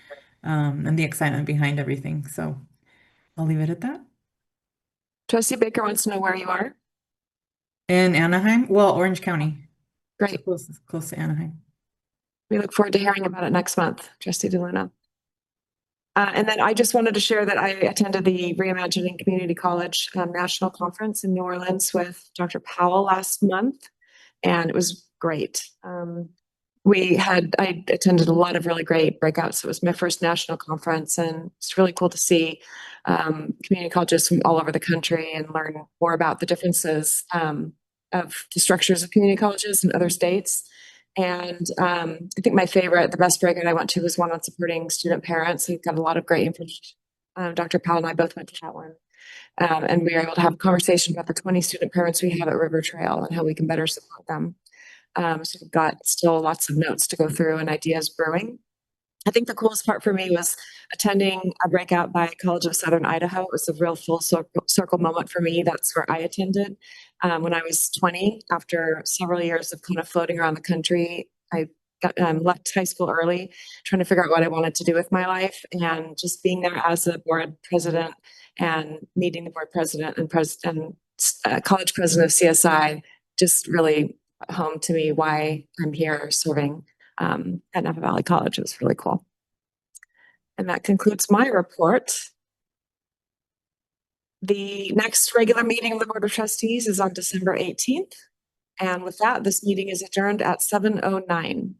and the excitement behind everything. So I'll leave it at that. Trustee Baker wants to know where you are. In Anaheim, well, Orange County. Great. Close to Anaheim. We look forward to hearing about it next month, Trustee DeLuna. And then I just wanted to share that I attended the Reimagining Community College National Conference in New Orleans with Dr. Powell last month, and it was great. I attended a lot of really great breakouts. It was my first national conference, and it's really cool to see community colleges from all over the country and learn more about the differences of the structures of community colleges in other states. And I think the best breakout I went to was one on supporting student parents. We've got a lot of great information. Dr. Powell and I both went to that one. And we were able to have a conversation about the 20 student parents we have at River Trail and how we can better support them. So we've got still lots of notes to go through and ideas brewing. I think the coolest part for me was attending a breakout by College of Southern Idaho. It was a real full circle moment for me. That's where I attended when I was 20. After several years of kind of floating around the country, I left high school early, trying to figure out what I wanted to do with my life, and just being there as a board president and meeting the board president and college president of CSI just really brought home to me why I'm here serving at Napa Valley College. It was really cool. And that concludes my report. The next regular meeting of the Board of Trustees is on December 18th. And with that, this meeting is adjourned at 7:09.